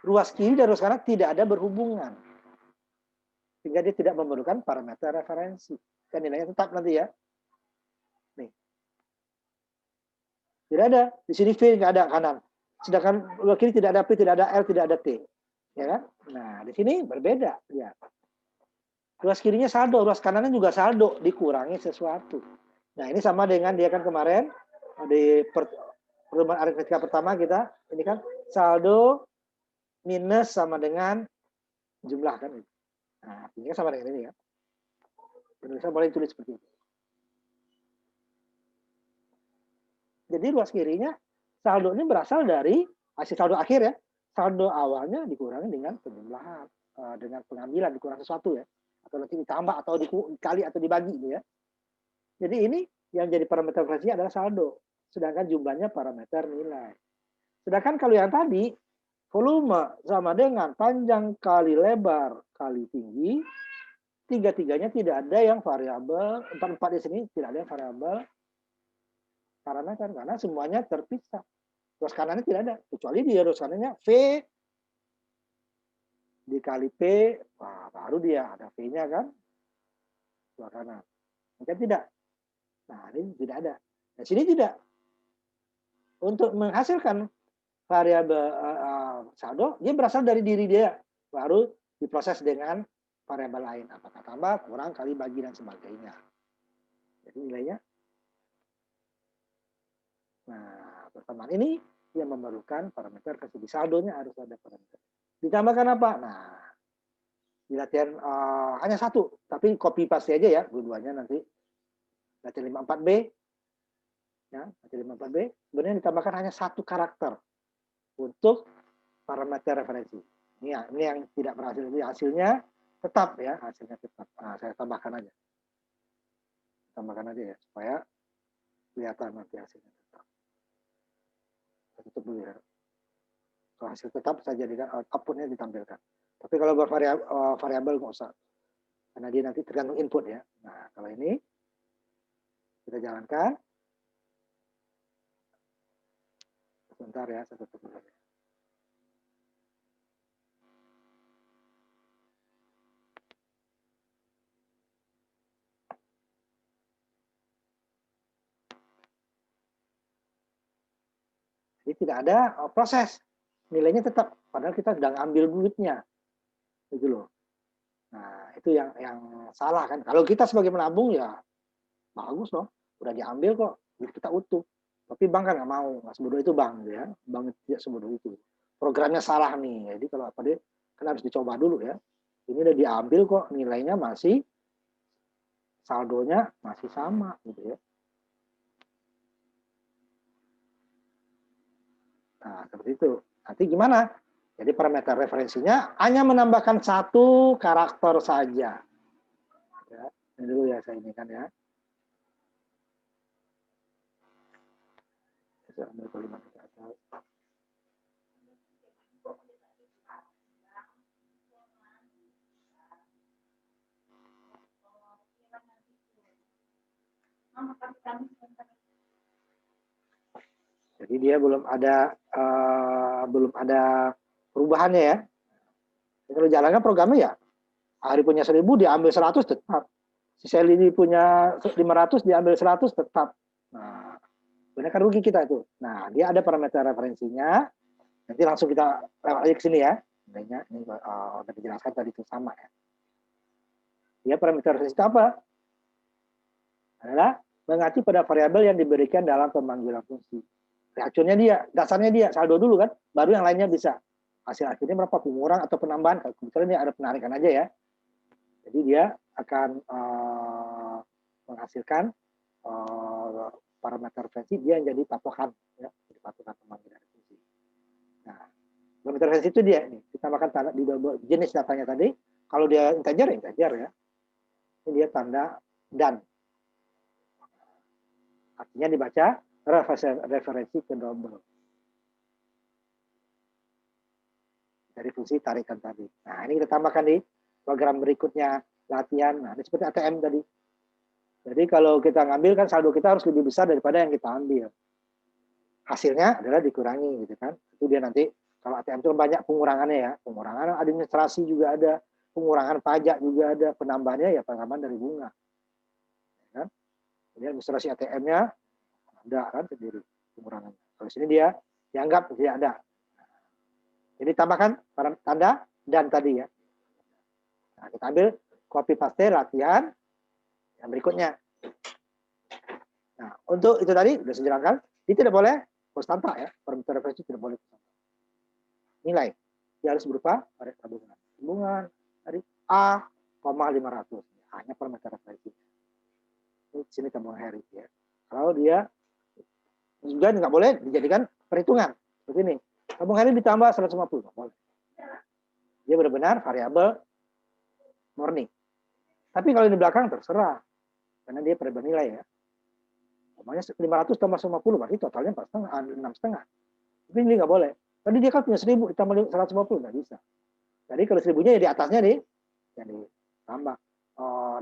ruas kiri dan ruas kanan tidak ada berhubungan. Sehingga dia tidak memerlukan parameter referensi. Dan nilainya tetap nanti ya. Nih. Tidak ada. Di sini V nggak ada kanan. Sedangkan ruas kiri tidak ada P, tidak ada L, tidak ada T. Ya kan? Nah, di sini berbeda. Ya. Ruas kirinya saldo, ruas kanannya juga saldo, dikurangi sesuatu. Nah, ini sama dengan dia kan kemarin di perubahan aritmetika pertama kita, ini kan saldo minus sama dengan jumlah kan. Nah, ini sama dengan ini ya. Penulisan boleh tulis seperti itu. Jadi ruas kirinya saldo ini berasal dari hasil saldo akhir ya. saldo awalnya dikurangi dengan penjumlahan, dengan pengambilan dikurang sesuatu ya, atau nanti ditambah atau dikali atau dibagi gitu ya. Jadi ini yang jadi parameter referensi adalah saldo, sedangkan jumlahnya parameter nilai. Sedangkan kalau yang tadi volume sama dengan panjang kali lebar kali tinggi, tiga-tiganya tidak ada yang variabel, empat-empat di sini tidak ada yang variabel parameter karena semuanya terpisah. Ruas kanannya tidak ada, kecuali dia ruas kanannya V dikali P, wah, baru dia ada V-nya kan, ruas kanan. Mungkin tidak. Nah, ini tidak ada. Di sini tidak. Untuk menghasilkan variabel saldo, dia berasal dari diri dia, baru diproses dengan variabel lain, apakah tambah, kurang, kali, bagi, dan sebagainya. Jadi nilainya. Nah, pertemuan ini yang memerlukan parameter referensi. Saldonya harus ada parameter. Ditambahkan apa? Nah, di latihan hanya satu, tapi copy paste aja ya, dua-duanya nanti. Latihan 54B, ya, latihan 54B, sebenarnya ditambahkan hanya satu karakter untuk parameter referensi. Ini yang tidak berhasil, jadi hasilnya tetap ya, hasilnya tetap. Nah, saya tambahkan aja. Tambahkan aja ya, supaya kelihatan nanti hasilnya tetap. Saya tutup dulu ya. Kalau hasil tetap saya jadikan outputnya ditampilkan. Tapi kalau variabel nggak usah, karena dia nanti tergantung input ya. Nah, kalau ini kita jalankan. Sebentar ya, saya tutup dulu. Jadi tidak ada proses, nilainya tetap, padahal kita sedang ambil duitnya, gitu loh. Nah, itu yang salah kan. Kalau kita sebagai penabung ya bagus loh, udah diambil kok, duit kita utuh. Tapi bank kan nggak mau, nggak sebodoh itu bank, ya. Bank tidak sebodoh itu. Programnya salah nih, jadi kalau apa deh, kan harus dicoba dulu ya. Ini udah diambil kok, nilainya masih, saldonya masih sama, gitu ya. Nah, seperti itu. Nanti gimana? Jadi parameter referensinya hanya menambahkan satu karakter saja. Ya, ini dulu ya saya ini kan ya. Jadi dia belum ada perubahannya ya. Kalau jalankan programnya ya, Ari punya 1000 diambil 100 tetap. Si Sally punya 500 diambil 100 tetap. Nah, benar kan rugi kita itu. Nah, dia ada parameter referensinya. Nanti langsung kita lewat aja ke sini ya. Ini udah dijelaskan tadi itu sama ya. Dia parameter referensi itu apa? Adalah mengacu pada variabel yang diberikan dalam pemanggilan fungsi. Reaksinya dia, dasarnya dia, saldo dulu kan, baru yang lainnya bisa. Hasil akhirnya berapa, pengurangan atau penambahan, kebetulan ini ada penarikan aja ya. Jadi dia akan menghasilkan parameter referensi, dia yang jadi patokan, ya, jadi patokan pemanggilan fungsi. Nah, parameter referensi itu dia, nih, ditambahkan tanda di jenis datanya tadi, kalau dia integer ya. Ini dia tanda dan. Artinya dibaca referensi ke double. Dari fungsi tarikan tadi. Nah, ini kita tambahkan di program berikutnya, latihan. Nah, ini seperti ATM tadi. Jadi kalau kita ngambil kan saldo kita harus lebih besar daripada yang kita ambil. Hasilnya adalah dikurangi gitu kan. Itu dia nanti, kalau ATM itu banyak pengurangannya ya. Pengurangan administrasi juga ada, pengurangan pajak juga ada, penambahannya ya penambahan dari bunga. Ya kan? Jadi administrasi ATM-nya ada kan sendiri pengurangan. Kalau sini dia dianggap tidak ada. Jadi tambahkan tanda dan tadi ya. Nah, kita ambil copy paste latihan yang berikutnya. Nah, untuk itu tadi sudah saya jelaskan, ini tidak boleh konstanta ya, parameter referensi tidak boleh konstanta. Nilai dia harus berupa tabungan. Tabungan dari A, 500. Hanya parameter referensi. Ini sini tabungan Harry ya. Kalau dia juga nggak boleh dijadikan perhitungan seperti ini. Tabung hari ditambah 150. Boleh. Dia benar-benar variabel murni. Tapi kalau di belakang terserah. Karena dia variabel nilai ya. Namanya 500 tambah 50, berarti totalnya 6,5. Tapi ini nggak boleh. Tadi dia kan punya 1000 ditambah 150, nggak bisa. Jadi kalau 1000-nya ya di atasnya nih, jadi tambah.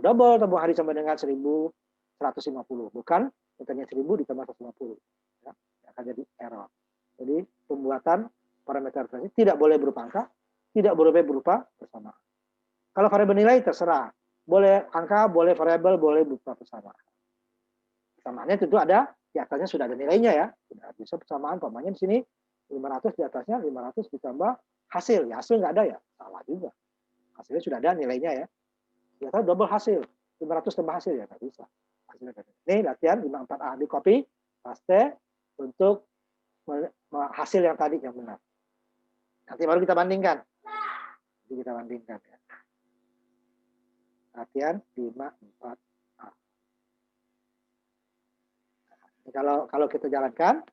Double tabung hari sama dengan 1150. Bukan katanya 1000 ditambah 150. Ya, akan jadi error. Jadi pembuatan parameter referensi tidak boleh berupa angka, tidak boleh berupa persamaan. Kalau variabel nilai terserah. Boleh angka, boleh variabel, boleh berupa persamaan. Persamaannya tentu ada, di atasnya sudah ada nilainya ya. Sudah bisa persamaan, umpamanya di sini 500 di atasnya, 500 ditambah hasil. Ya hasil nggak ada ya, salah juga. Hasilnya sudah ada nilainya ya. Ya tahu double hasil, 500 tambah hasil ya nggak bisa. Hasilnya ada. Ini latihan 54A, di copy, paste untuk hasil yang tadi yang benar. Nanti baru kita bandingkan. Nanti kita bandingkan ya. Latihan 54A. Kalau kita jalankan,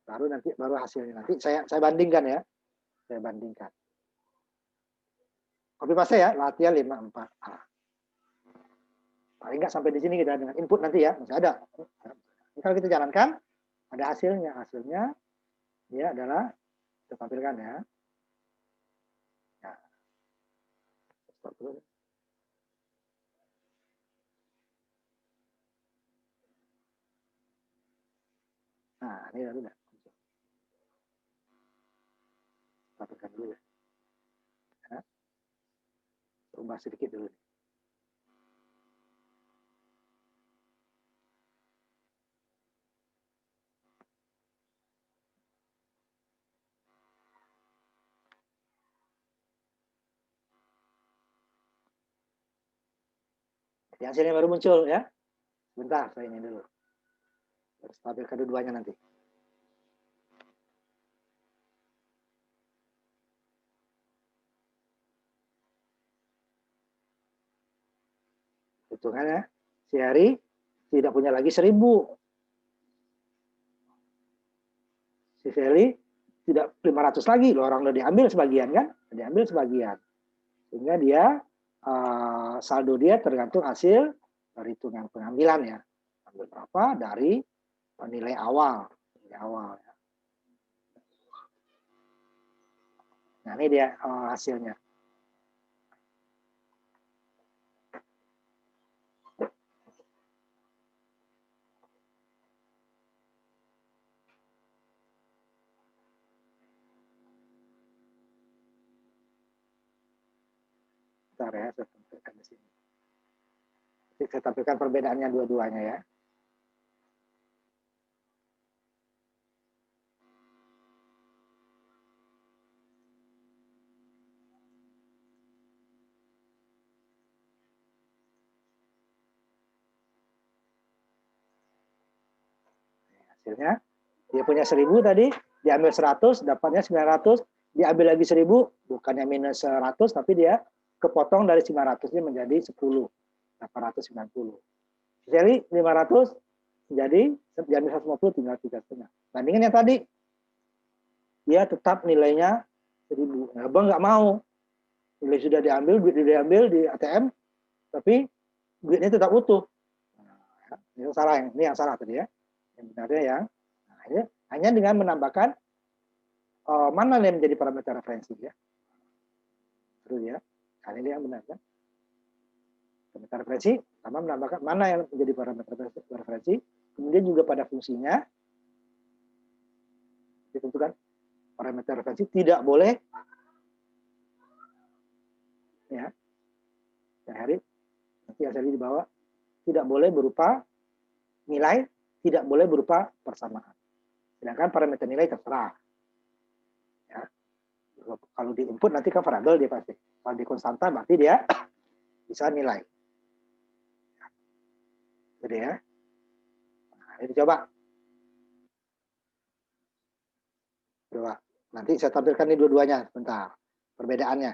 baru hasilnya nanti saya bandingkan ya. Saya bandingkan. Copy paste ya, latihan 54A. Paling nggak sampai di sini kita dengan input nanti ya, masih ada. Ini kalau kita jalankan, ada hasilnya. Hasilnya dia adalah, kita tampilkan ya. Nah, ini udah. Tampilkan dulu ya. Ubah sedikit dulu. Yang hasilnya baru muncul ya. Bentar, saya ini dulu. Harus tampilkan dua-duanya nanti. Hitungannya, si Hari tidak punya lagi 1000. Si Feli tidak 500 lagi. Loh, orang udah diambil sebagian kan? Diambil sebagian. Sehingga dia saldo dia tergantung hasil dari hitungan pengambilan ya. Ambil berapa dari nilai awal. Nilai awal ya. Nah, ini dia hasilnya. Bentar ya, saya tampilkan di sini. Saya tampilkan perbedaannya dua-duanya ya. Hasilnya dia punya 1000 tadi, diambil 100, dapatnya 900, diambil lagi 1000, bukannya minus 100 tapi dia kepotong dari 900-nya menjadi 10, 890. Jadi 500 jadi diambil 150 tinggal 3,5. Bandingin yang tadi, dia tetap nilainya 1000. Nah, Abang nggak mau, nilai sudah diambil, duit sudah diambil di ATM, tapi duitnya tetap utuh. Nah, ini yang salah tadi ya. Yang benarnya yang hanya dengan menambahkan mana yang menjadi parameter referensi ya. Terus ya, kali ini yang benar kan? Parameter referensi sama menambahkan mana yang menjadi parameter referensi, kemudian juga pada fungsinya ditentukan parameter referensi tidak boleh ya. Yang hari nanti hasil di bawah tidak boleh berupa nilai, tidak boleh berupa persamaan. Sedangkan parameter nilai terserah. Ya. Kalau di input nanti kan variabel dia pasti. Kalau di konstanta berarti dia bisa nilai. Jadi ya. Nah, ini coba. Nanti saya tampilkan ini dua-duanya sebentar. Perbedaannya.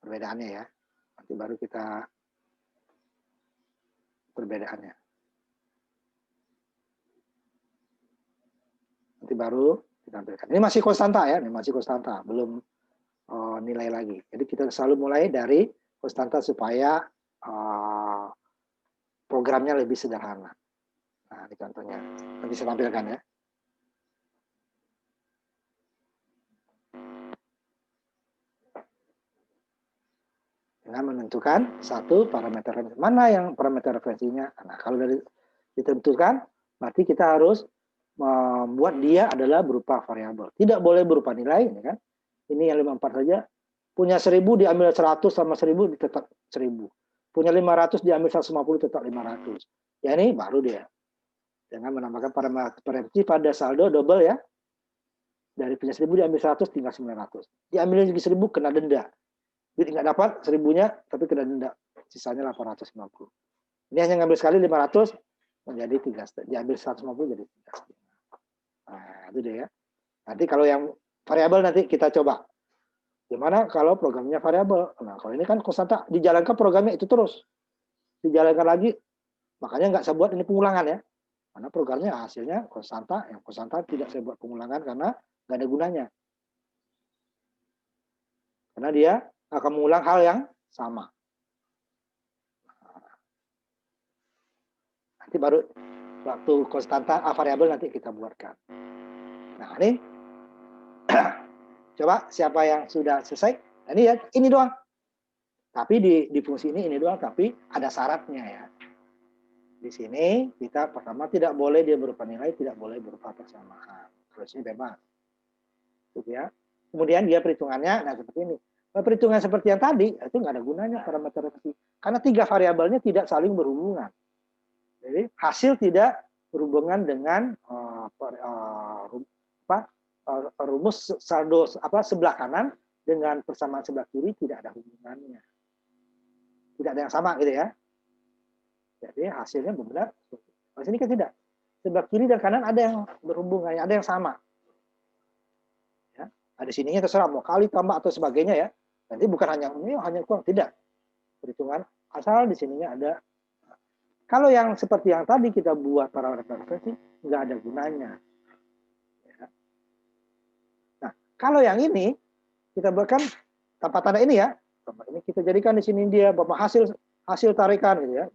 Perbedaannya ya. Nanti baru kita perbedaannya. Nanti baru tampilkan. Ini masih konstanta ya, ini masih konstanta, belum nilai lagi. Jadi kita selalu mulai dari konstanta supaya programnya lebih sederhana. Nah, ini contohnya. Nanti saya tampilkan ya. Dengan menentukan satu parameter referensi. Mana yang parameter referensinya? Nah, kalau dari ditentukan, berarti kita harus membuat dia adalah berupa variabel. Tidak boleh berupa nilai, ini kan? Ini yang 54 saja. Punya 1000 diambil 100 sama 1000 tetap 1000. Punya 500 diambil 150 tetap 500. Ya ini baru dia. Dengan menambahkan parameter referensi pada saldo double ya. Dari punya 1000 diambil 100 tinggal 900. Diambil lagi 1000 kena denda. Jadi nggak dapat 1000-nya tapi kena denda. Sisanya 850. Ini hanya ngambil sekali 500 menjadi 3. Diambil 150 jadi 3. Nah, itu dia ya. Nanti kalau yang variabel nanti kita coba. Gimana kalau programnya variabel? Nah, kalau ini kan konstanta, dijalankan programnya itu terus. Dijalankan lagi, makanya nggak saya buat ini pengulangan ya. Karena programnya hasilnya konstanta, yang konstanta tidak saya buat pengulangan karena nggak ada gunanya. Karena dia akan mengulang hal yang sama. Nanti baru waktu konstanta variabel nanti kita buatkan. Nah, ini coba siapa yang sudah selesai? Nah, ini ya, ini doang. Tapi di fungsi ini doang, tapi ada syaratnya ya. Di sini kita pertama tidak boleh dia berupa nilai, tidak boleh berupa persamaan. Terus ini bebas. Gitu ya. Kemudian dia perhitungannya, nah seperti ini. Perhitungan seperti yang tadi, itu nggak ada gunanya parameter referensi. Karena 3 variabelnya tidak saling berhubungan. Jadi hasil tidak berhubungan dengan rumus saldo sebelah kanan dengan persamaan sebelah kiri tidak ada hubungannya. Tidak ada yang sama gitu ya. Jadi hasilnya benar. Di sini kan tidak. Sebelah kiri dan kanan ada yang berhubungan, ada yang sama. Ya. Ada sininya terserah mau kali tambah atau sebagainya ya. Nanti bukan hanya ini hanya kurang, tidak. Perhitungan asal di sininya ada. Kalau yang seperti yang tadi kita buat parameter referensi nggak ada gunanya. Ya. Nah, kalau yang ini kita buatkan tanpa tanda ini ya. Ini kita jadikan di sini dia bapak hasil tarikan gitu ya.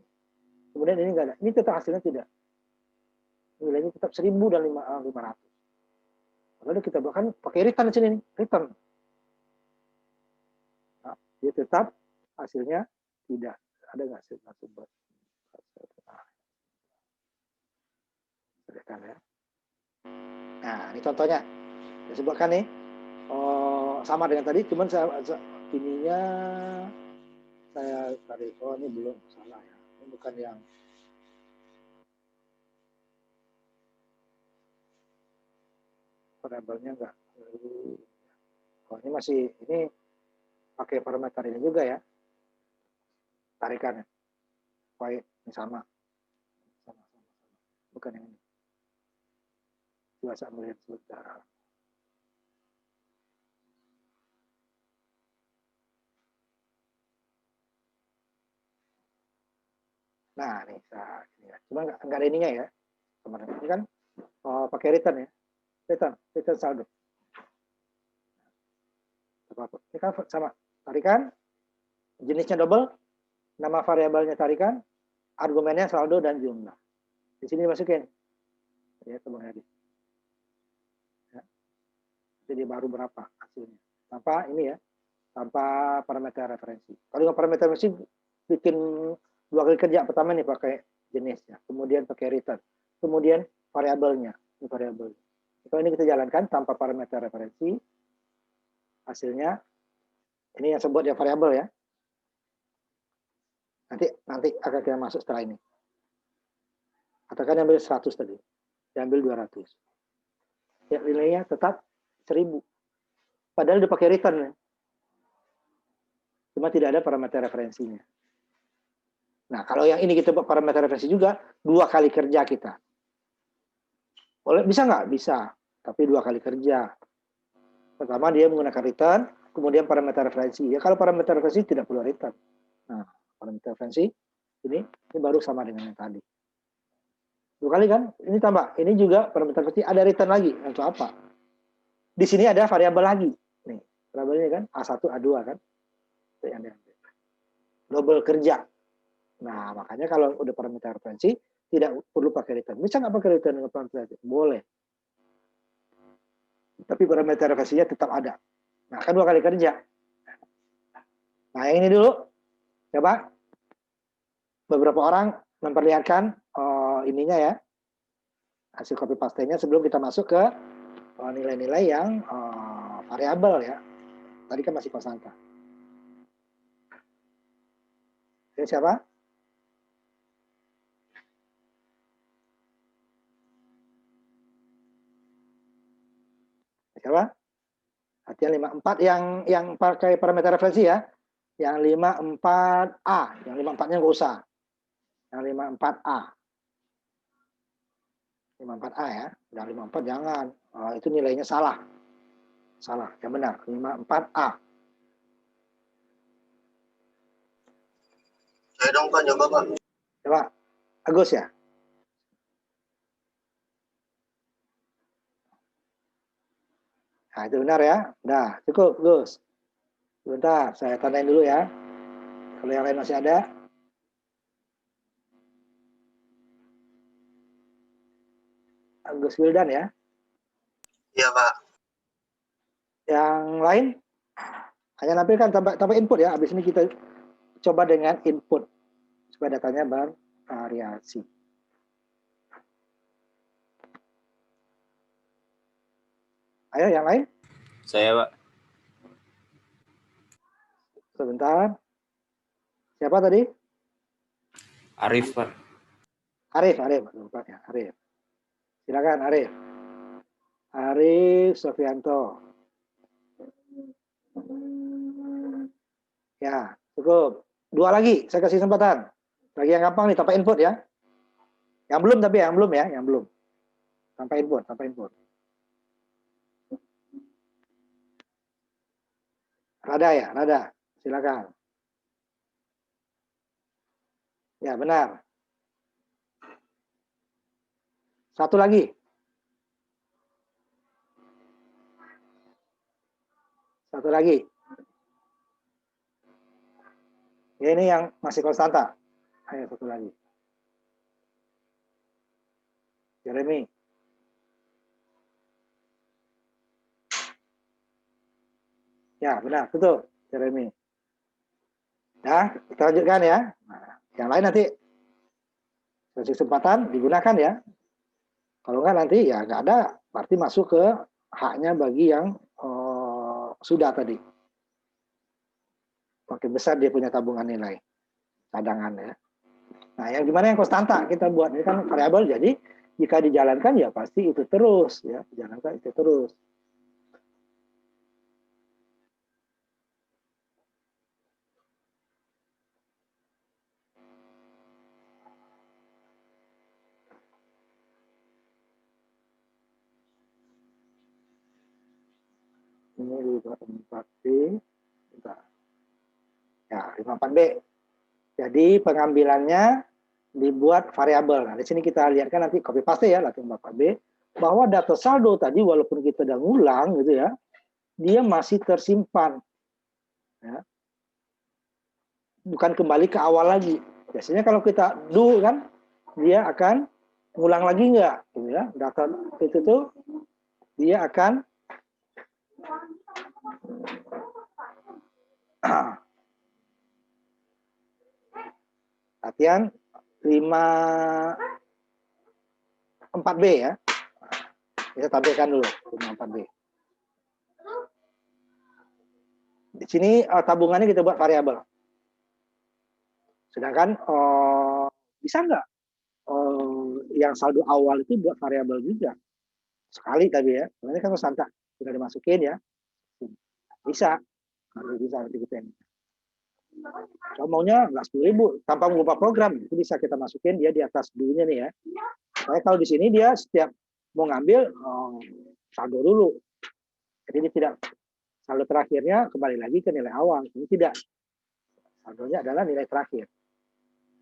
Kemudian ini enggak ada. Ini tetap hasilnya tidak. Nilainya tetap 1000 dan 500. Lalu kita bahkan pakai return di sini nih, return. Nah, dia tetap hasilnya tidak ada nggak sih sumber. Ya. Nah, ini contohnya. Saya sebutkan nih. Sama dengan tadi, cuman ininya saya tarik. Oh, ini belum salah ya. Ini bukan yang variabelnya enggak. Oh, ini masih ini pakai parameter ini juga ya. Tarikannya. Baik, ini sama. Bukan yang ini. Coba saya melihat sebentar. Nah, ini cuma nggak ada ininya ya. Kemarin ini kan pakai return ya. Return saldo. Ini kan sama tarikan, jenisnya double, nama variabelnya tarikan, argumennya saldo dan jumlah. Di sini dimasukin. Ya, teman tadi. Ya. Jadi baru berapa hasilnya. Tanpa ini ya, tanpa parameter referensi. Kalau dengan parameter referensi bikin 2 kali kerja. Pertama nih pakai jenisnya, kemudian pakai return, kemudian variabelnya. Ini variabel. Kalau ini kita jalankan tanpa parameter referensi, hasilnya ini yang sebut ya variabel ya. Nanti akan kita masuk setelah ini. Katakan ambil 100 tadi, diambil 200. Ya, nilainya tetap 1000. Padahal udah pakai return ya. Cuma tidak ada parameter referensinya. Nah, kalau yang ini kita buat parameter referensi juga, 2 kali kerja kita. Boleh, bisa nggak? Bisa, tapi 2 kali kerja. Pertama dia menggunakan return, kemudian parameter referensi. Ya, kalau parameter referensi tidak perlu return. Nah, parameter referensi ini baru sama dengan yang tadi. 2 kali kan? Ini tambah. Ini juga parameter referensi ada return lagi. Untuk apa? Di sini ada variabel lagi. Nih, variabelnya kan A1, A2 kan. Itu yang diambil. Double kerja. Nah, makanya kalau udah parameter referensi, tidak perlu pakai return. Bisa nggak pakai return dengan parameter referensi? Boleh. Tapi parameter referensinya tetap ada. Nah, kan 2 kali kerja. Nah, yang ini dulu. Coba. Beberapa orang memperlihatkan ininya ya. Hasil copy paste-nya sebelum kita masuk ke nilai-nilai yang variabel ya. Tadi kan masih konstanta. Ini siapa? Siapa? Latihan 54 yang pakai parameter referensi ya. Yang 54A, yang 54-nya nggak usah. Yang 54A. 54A ya. Yang 54 jangan. Itu nilainya salah. Salah, yang benar. 54A. Saya dong Pak, coba Pak. Coba, Agus ya. Nah, itu benar ya. Udah, cukup, Gus. Sebentar, saya tandain dulu ya. Kalau yang lain masih ada. Gus Wildan ya. Iya Pak. Yang lain, hanya nampilkan tambah input ya. Habis ini kita coba dengan input. Supaya datanya bervariasi. Ayo, yang lain. Saya, Pak. Sebentar. Siapa tadi? Arif, Pak. Arif. Lupa ya, Arif. Silakan Arif. Arif Sofianto. Ya, cukup. 2 lagi, saya kasih kesempatan. Lagi yang gampang nih, tanpa input ya. Yang belum tapi yang belum ya, yang belum. Tanpa input. Rada ya, Rada. Silakan. Ya, benar. Satu lagi. Satu lagi. Ya, ini yang masih konstanta. Ayo, satu lagi. Jeremy. Ya, benar. Betul, Jeremy. Ya, kita lanjutkan ya. Nah, yang lain nanti kasih kesempatan digunakan ya. Kalau enggak nanti ya enggak ada, berarti masuk ke haknya bagi yang sudah tadi. Makin besar dia punya tabungan nilai cadangan ya. Nah, yang gimana yang konstanta kita buat ini kan variabel, jadi jika dijalankan ya pasti itu terus ya, dijalankan itu terus. Ini 54B. Bentar. Ya, 54B. Jadi pengambilannya dibuat variabel. Nah, di sini kita lihatkan nanti copy paste ya, latihan 54B, bahwa data saldo tadi walaupun kita udah ngulang gitu ya, dia masih tersimpan. Ya. Bukan kembali ke awal lagi. Biasanya kalau kita do kan, dia akan ngulang lagi enggak gitu ya. Data itu tuh dia akan latihan 54B ya. Kita tampilkan dulu 54B. Di sini tabungannya kita buat variabel. Sedangkan bisa nggak yang saldo awal itu buat variabel juga? Sekali tapi ya. Sebenarnya kan konstanta. Sudah dimasukin ya. Bisa. Bisa nanti kita ini. Kalau maunya nggak 10.000 tanpa mengubah program, itu bisa kita masukin dia di atas dulunya nih ya. Soalnya kalau di sini dia setiap mau ngambil saldo dulu. Jadi dia tidak, saldo terakhirnya kembali lagi ke nilai awal. Ini tidak. Saldonya adalah nilai terakhir.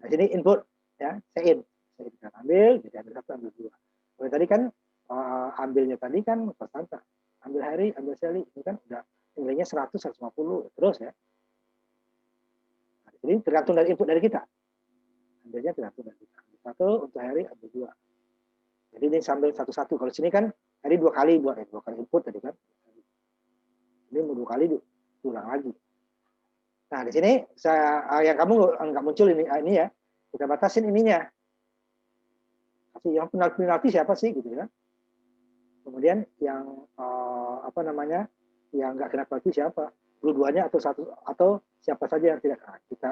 Nah, sini input ya, saya bisa ambil, jadi ambil 1, ambil 2. Kalau tadi kan ambilnya tadi kan konstanta. ambil Heri, ambil Sally, ini kan udah nilainya 100, 150 terus ya. Nah, jadi tergantung dari input dari kita. Ambilnya tergantung dari kita. Ambil 1 untuk Heri, ambil 2. Jadi ini sambil satu-satu. Kalau sini kan Heri 2 kali buat 2 kali input tadi kan. Ini mau 2 kali diulang lagi. Nah, di sini yang kamu nggak muncul ini ya. Kita batasin ininya. Yang penalti siapa sih gitu ya. Kemudian yang yang nggak kena penalti siapa? Dua-duanya atau siapa saja yang tidak kena. Kita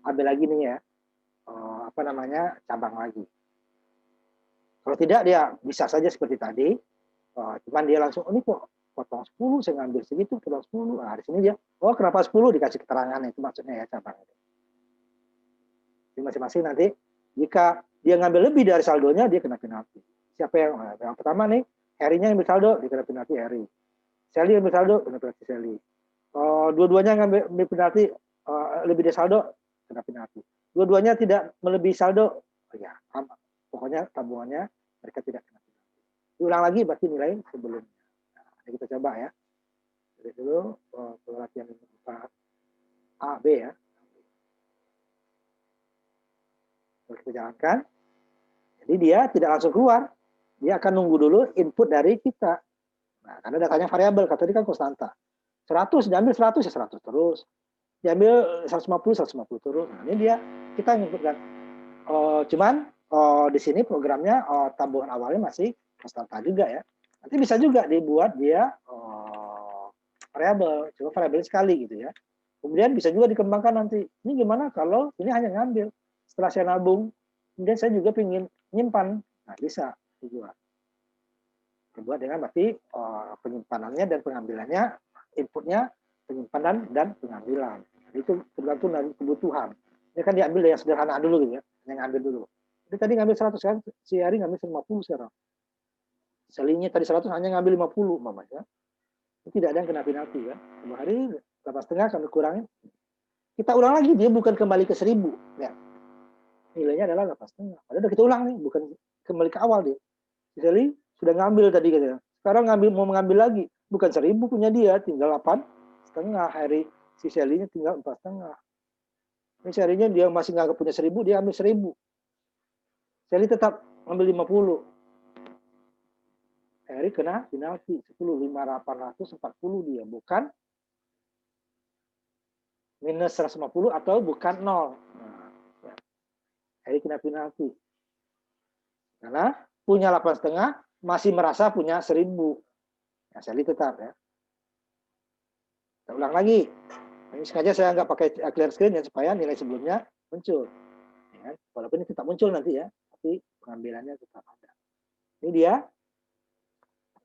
ambil lagi nih ya. Cabang lagi. Kalau tidak dia bisa saja seperti tadi. Cuman dia langsung ini kok potong 10, saya ngambil segitu, potong 10. Nah, di sini dia, kenapa 10 dikasih keterangan itu maksudnya ya cabang. Jadi masing-masing nanti jika dia ngambil lebih dari saldonya dia kena penalti. Siapa yang pertama nih, Herinya yang saldo dikena penalti Heri. Sally yang saldo kena penalti Sally. Dua-duanya ngambil penalti lebih dari saldo kena penalti. Dua-duanya tidak melebihi saldo, ya pokoknya tabungannya mereka tidak kena penalti. Diulang lagi berarti nilai sebelumnya. Nah, kita coba ya. Jadi dulu latihan 4 A, B ya. Kita jalankan. Jadi dia tidak langsung keluar. Dia akan nunggu dulu input dari kita. Nah, karena datanya variabel, kata tadi kan konstanta. 100, diambil 100 ya 100 terus. Diambil 150, 150 terus. Nah, ini dia, kita inputkan. Cuman di sini programnya tabungan awalnya masih konstanta juga ya. Nanti bisa juga dibuat dia variabel, cuma variabel sekali gitu ya. Kemudian bisa juga dikembangkan nanti. Ini gimana kalau ini hanya ngambil. Setelah saya nabung, kemudian saya juga ingin nyimpan. Nah, bisa dibuat. Dibuat dengan berarti penyimpanannya dan pengambilannya, inputnya penyimpanan dan pengambilan. Itu tergantung dari kebutuhan. Ini kan diambil yang sederhana dulu gitu ya, yang ngambil dulu. Jadi tadi ngambil 100 kan, si Hari ngambil 50 sekarang. Selinya tadi 100 hanya ngambil 50 mamanya. Tidak ada yang kena penalti kan. 2 hari 8,5 kami kurangin. Kita ulang lagi, dia bukan kembali ke 1000 ya. Nilainya adalah 8,5. Padahal kita ulang nih, bukan kembali ke awal dia. Jadi sudah ngambil tadi katanya. Sekarang mau mengambil lagi, bukan 1000 punya dia, tinggal 8,5. Hari si Sally-nya tinggal 4,5. Ini Sally-nya dia masih nggak punya 1000, dia ambil 1000. Sally tetap ambil 50. Harry kena penalti 10,840 dia, bukan minus 150 atau bukan 0. Nah, ya. Harry kena penalti. Karena punya 8,5 masih merasa punya 1000. Ya, Sally tetap ya. Kita ulang lagi. Ini sengaja saya nggak pakai clear screen ya supaya nilai sebelumnya muncul. Ya, walaupun ini tetap muncul nanti ya, tapi pengambilannya tetap ada. Ini dia.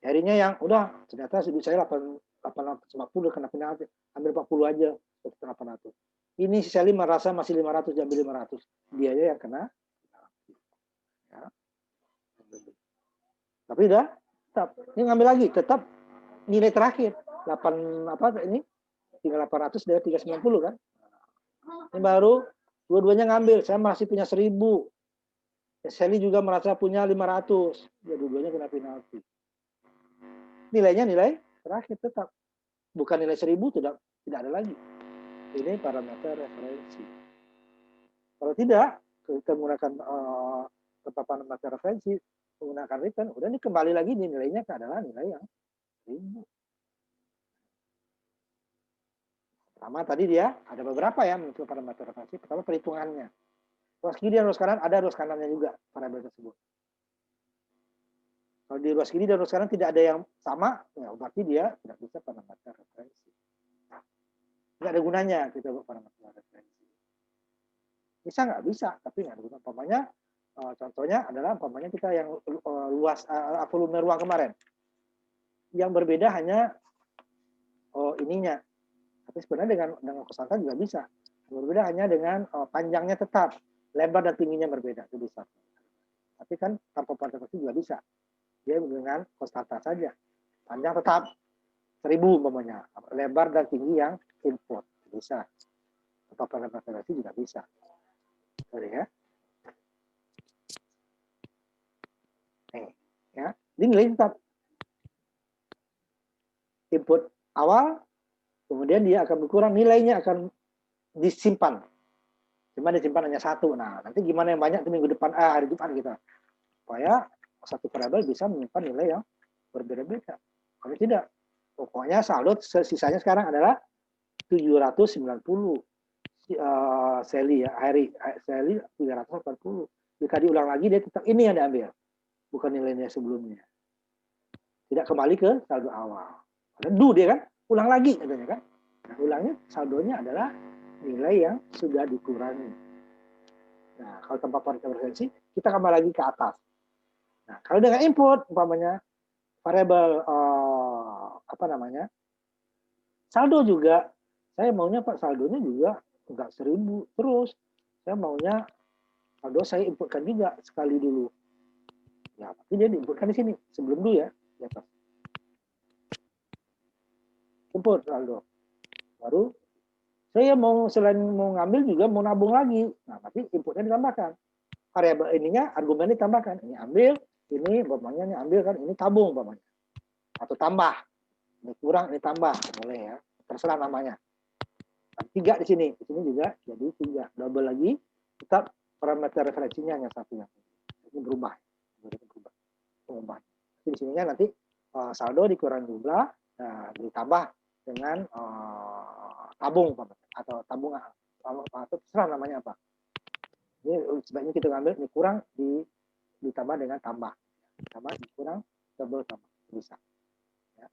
Harinya yang udah ternyata duit saya 850 kena penalti, ambil 40 aja, 800. Ini si Sally merasa masih 500, diambil 500. Dia aja yang kena. Ya. Tapi udah, tetap. Ini ngambil lagi, tetap nilai terakhir. 8 ini? Tinggal 800 dari 390 kan. Ini baru dua-duanya ngambil. Saya masih punya 1000. Sally juga merasa punya 500. Ya dua-duanya kena penalti. Nilainya nilai terakhir tetap. Bukan nilai 1000 tidak ada lagi. Ini parameter referensi. Kalau tidak, kita menggunakan parameter referensi, menggunakan return, udah ini kembali lagi nilainya adalah nilai yang 1000. Pertama tadi dia ada beberapa ya menentukan parameter referensi. Pertama perhitungannya. Ruas kiri dan ruas kanan ada ruas kanannya juga variabel tersebut. Kalau di ruas kiri dan ruas kanan tidak ada yang sama, ya berarti dia tidak bisa parameter referensi. Nggak ada gunanya kita buat parameter referensi. Bisa nggak? Bisa, tapi nggak ada gunanya. Umpamanya, contohnya adalah umpamanya kita yang luas volume ruang kemarin. Yang berbeda hanya ininya. Tapi sebenarnya dengan konstanta juga bisa. Yang berbeda hanya dengan panjangnya tetap, lebar dan tingginya berbeda, itu bisa. Tapi kan tanpa parameter referensi juga bisa. Dia dengan konstanta saja. Panjang tetap 1000 umpamanya. Lebar dan tinggi yang input. Bisa. Atau parameter referensi juga bisa. Sorry ya. Nih, ya. Ini nilai tetap. input awal, kemudian dia akan berkurang, nilainya akan disimpan. Cuma disimpan hanya satu. Nah, nanti gimana yang banyak itu minggu depan, hari depan gitu. Supaya satu variabel bisa menyimpan nilai yang berbeda-beda. Kalau tidak, pokoknya saldo sisanya sekarang adalah 790. Sally ya, Sally 380. Jika diulang lagi dia tetap ini yang diambil, bukan nilainya sebelumnya. Tidak kembali ke saldo awal. Ada dia kan, ulang lagi katanya kan. Nah, ulangnya saldonya adalah nilai yang sudah dikurangi. Nah, kalau tanpa konvergensi, kita kembali lagi ke atas. Nah, kalau dengan input, umpamanya variabel saldo juga, saya maunya Pak saldonya juga enggak 1000 terus. Saya maunya saldo saya inputkan juga sekali dulu. Ya, tapi dia diinputkan di sini sebelum dulu ya, di atas. Input saldo. Baru saya mau selain mau ngambil juga mau nabung lagi. Nah, tapi inputnya ditambahkan. Variabel ininya argumennya ditambahkan. Ini ambil, ini umpamanya ini ambil kan, ini tabung umpamanya. Atau tambah. Ini kurang, ini tambah, boleh ya. Terserah namanya. 3 di sini juga jadi 3. Double lagi, tetap parameter referensinya hanya satu yang ini berubah. Di sininya nanti saldo dikurangi jumlah, ditambah dengan tabung atau tabungan atau terserah namanya apa. Ini sebaiknya kita ngambil ini kurang ditambah dengan tambah, tambah dikurang double tambah bisa. Ya.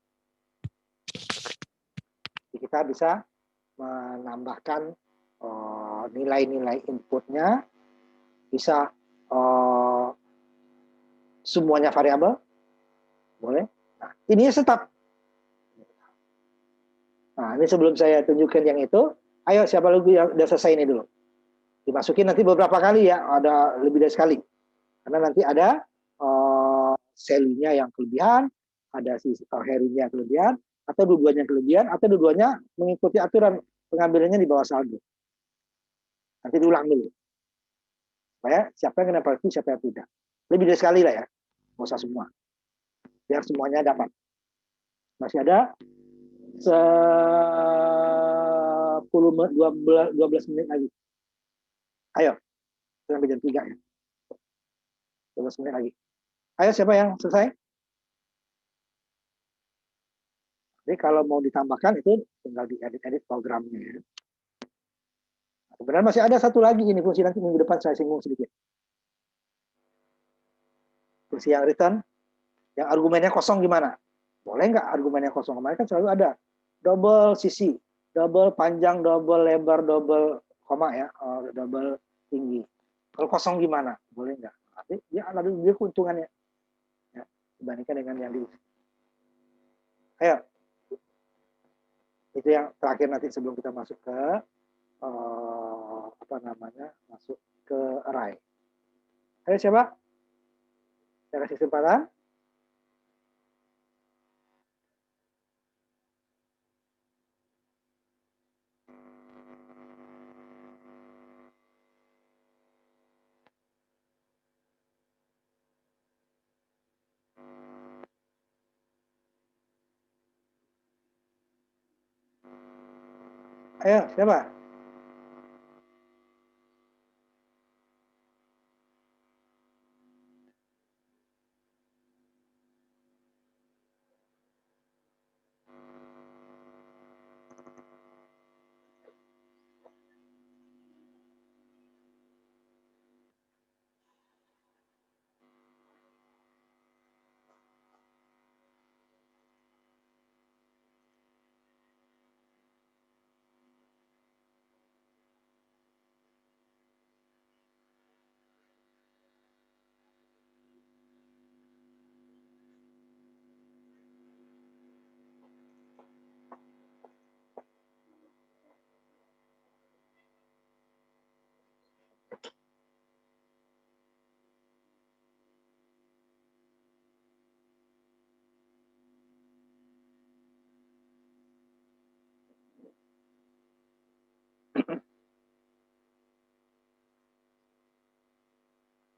Jadi kita bisa menambahkan nilai-nilai inputnya, bisa semuanya variabel, boleh. Nah, ini tetap. Nah, ini sebelum saya tunjukkan yang itu, ayo siapa lagi yang udah selesai ini dulu. Dimasukin nanti beberapa kali ya, ada lebih dari sekali. Karena nanti ada selinya yang kelebihan, ada si herinya kelebihan, atau dua-duanya kelebihan, atau dua-duanya mengikuti aturan pengambilannya di bawah saldo. Nanti diulang dulu. Supaya siapa yang kena penalti, siapa yang tidak. Lebih dari sekali lah ya, nggak usah semua. Biar semuanya dapat. Masih ada 12 menit lagi. Ayo, sampai jam 3 ya. 12 menit lagi. Ayo, siapa yang selesai? Jadi kalau mau ditambahkan itu tinggal diedit-edit programnya. Ya. Sebenarnya masih ada satu lagi ini fungsi nanti minggu depan saya singgung sedikit. Fungsi yang return, yang argumennya kosong gimana? Boleh nggak argumennya kosong? Kemarin kan selalu ada double sisi, double panjang, double lebar, double koma ya, double tinggi. Kalau kosong gimana? Boleh nggak? Nanti dia keuntungannya ya, dibandingkan dengan yang di. Ayo, itu yang terakhir nanti sebelum kita masuk ke masuk ke array. Ayo siapa? Saya kasih kesempatan. Ayo, siapa?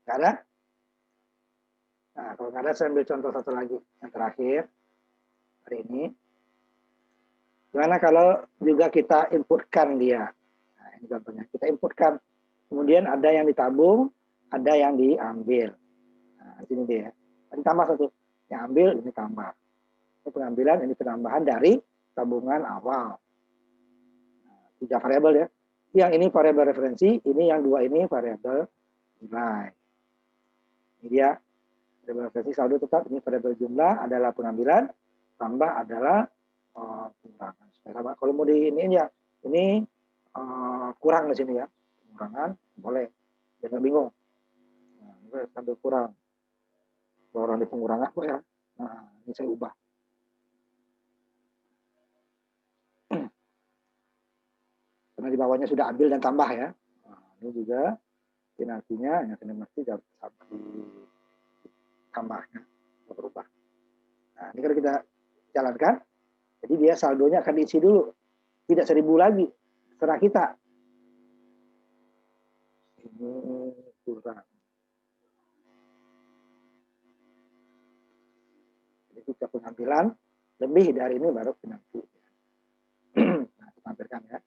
Nggak ada? Nah, kalau nggak ada, saya ambil contoh satu lagi. Yang terakhir, hari ini. Gimana kalau juga kita inputkan dia? Nah, ini contohnya. Kita inputkan. Kemudian ada yang ditabung, ada yang diambil. Nah, sini dia. Ini tambah satu. Yang ambil, ini tambah. Ini pengambilan, ini penambahan dari tabungan awal. Nah, 3 variabel ya. Yang ini variabel referensi, ini yang 2 ini variabel nilai. Ini dia variabel referensi saldo tetap, ini variabel jumlah adalah pengambilan, tambah adalah pengurangan. Sama. Kalau mau di ini ya, ini kurang di sini ya, pengurangan boleh, jangan bingung. Nah, sambil kurang, kalau orang di pengurangan kok ya. Nah, ini saya ubah. Karena di bawahnya sudah ambil dan tambah ya. Nah, ini juga penaltinya yang mesti ditambahnya berubah. Nah, ini kalau kita jalankan, jadi dia saldonya akan diisi dulu, tidak 1.000 lagi, serah kita. Ini kurang. Jadi kita pengambilan lebih dari ini baru penalti. Nah, kita tampilkan ya.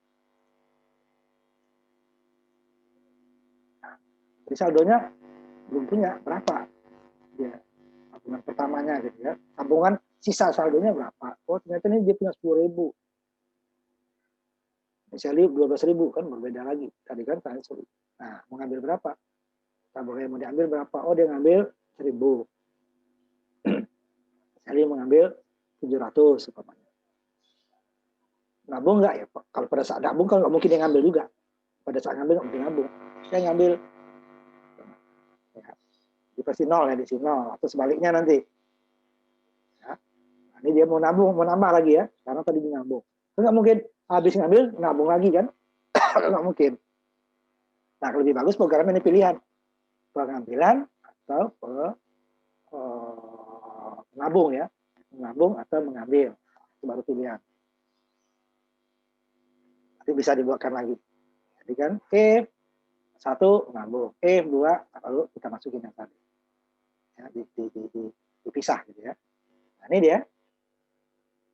Nah, jadi saldonya belum punya berapa dia tabungan pertamanya gitu ya. Tabungan sisa saldonya berapa? Oh ternyata ini dia punya 10.000. Misalnya 12.000 kan berbeda lagi. Tadi kan 1.000. Nah, mau ngambil berapa? Tabungan yang mau diambil berapa? Oh dia ngambil 1.000. Misalnya mengambil 700 umpamanya. Nabung nggak ya? Kalau pada saat nabung kan nggak mungkin dia ngambil juga. Pada saat ngambil nggak mungkin nabung. Dia ngambil ya, di pasti 0 ya, di sini 0 atau sebaliknya nanti. Ya. Nah, ini dia mau nabung, mau nambah lagi ya, karena tadi dia nabung. Nggak mungkin habis ngambil nabung lagi kan? Nggak mungkin. Nah, lebih bagus programnya ini pilihan pengambilan atau menabung ya, menabung atau mengambil, itu baru pilihan. Nanti bisa dibuatkan lagi. Jadi kan if 1 menabung, if 2 lalu kita masukin yang tadi. Ya, dipisah gitu ya. Nah, ini dia.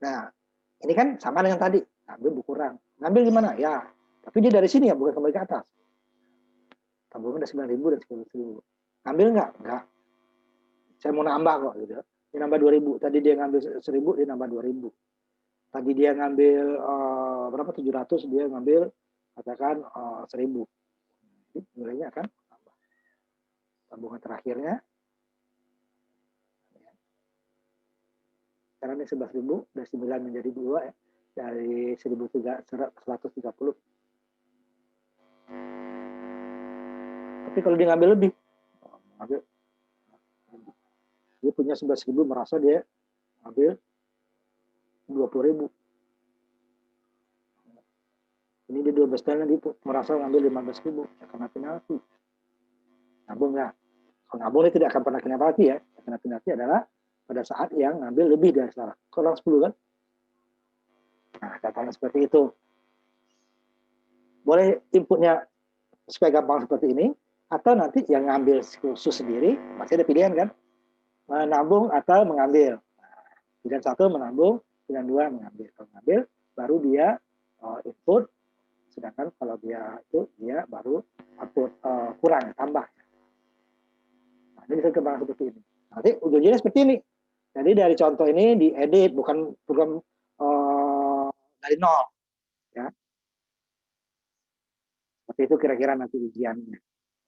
Nah, ini kan sama dengan tadi, ngambil berkurang. Ngambil gimana? Ya, tapi dia dari sini ya, bukan kembali ke atas. Tabungan udah 9.000 dan 10.000. Ngambil nggak? Nggak. Saya mau nambah kok gitu. Dia nambah 2.000. Tadi dia ngambil 1.000, dia nambah 2.000. Tadi dia ngambil berapa? 700, dia ngambil katakan 1.000. Jadi nilainya akan tambah. Tabungan terakhirnya sekarang ini 11.000, dari 9 menjadi 2 ya. Dari 1.130. Tapi kalau dia ngambil lebih, dia punya 11.000, merasa dia ambil 20.000. Ini dia 12 tahun, dia merasa ngambil 15.000 karena penalti. Nabung nggak? Kalau nabung dia tidak akan pernah kena penalti ya. Karena penalti adalah pada saat yang ngambil lebih dari salah. Kalau 10 kan? Nah, katanya seperti itu. Boleh inputnya supaya gampang seperti ini, atau nanti yang ngambil khusus sendiri, masih ada pilihan kan? Menabung atau mengambil. Nah, pilihan 1 menabung, pilihan 2 mengambil. Kalau mengambil, baru dia input, sedangkan kalau dia itu dia baru output kurang, tambah. Nah, ini bisa kembang seperti ini. Nanti ujung-ujungnya seperti ini. Jadi dari contoh ini diedit, bukan program dari nol. Ya. Seperti itu kira-kira nanti ujiannya.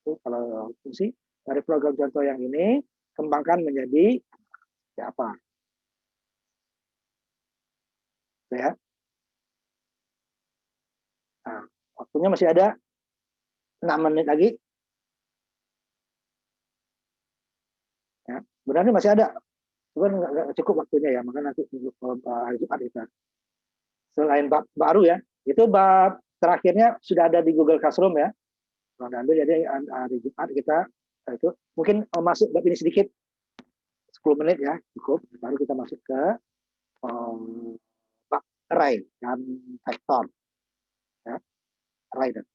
Itu kalau fungsi dari program contoh yang ini, kembangkan menjadi ya apa? Ya. Nah, waktunya masih ada 6 menit lagi. Ya. Sebenarnya masih ada. Cuman nggak cukup waktunya ya, maka nanti hari Jumat kita. Selain bab baru ya, itu bab terakhirnya sudah ada di Google Classroom ya. Kalau ambil jadi hari Jumat kita itu mungkin masuk bab ini sedikit 10 menit ya cukup, baru kita masuk ke bab array dan vektor ya, array dan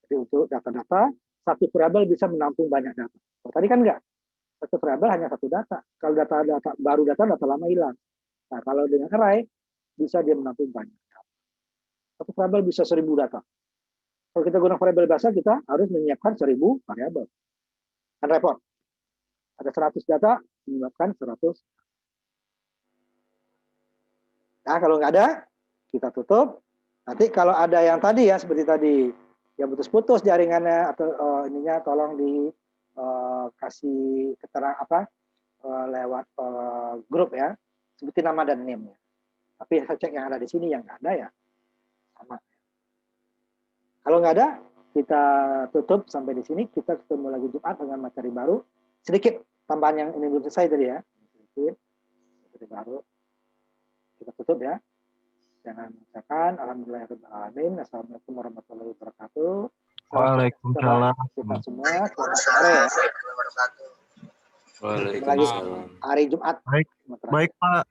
jadi untuk data-data satu variabel bisa menampung banyak data. Oh, tadi kan enggak, Satu variabel hanya satu data. Kalau data baru data lama hilang. Nah, kalau dengan array bisa dia menampung banyak. Satu variabel bisa 1000 data. Kalau kita gunakan variabel bahasa, kita harus menyiapkan 1000 variabel. Kan repot. Ada 100 data, menyebabkan 100. Nah, kalau nggak ada, kita tutup. Nanti kalau ada yang tadi ya, seperti tadi, yang putus-putus jaringannya atau ininya, tolong dikasih keterangan lewat grup ya, sebutin nama dan name-nya. Tapi saya cek yang ada di sini, yang nggak ada ya sama. Kalau nggak ada, kita tutup sampai di sini. Kita ketemu lagi Jumat dengan materi baru. Sedikit tambahan yang ini belum selesai tadi ya. Sedikit materi baru. Kita tutup ya. Jangan mengucapkan alhamdulillahirobbilalamin. Assalamualaikum warahmatullahi wabarakatuh. Waalaikumsalam. Kita semua selamat sore ya. Waalaikumsalam. Hari Jumat. Baik, Pak.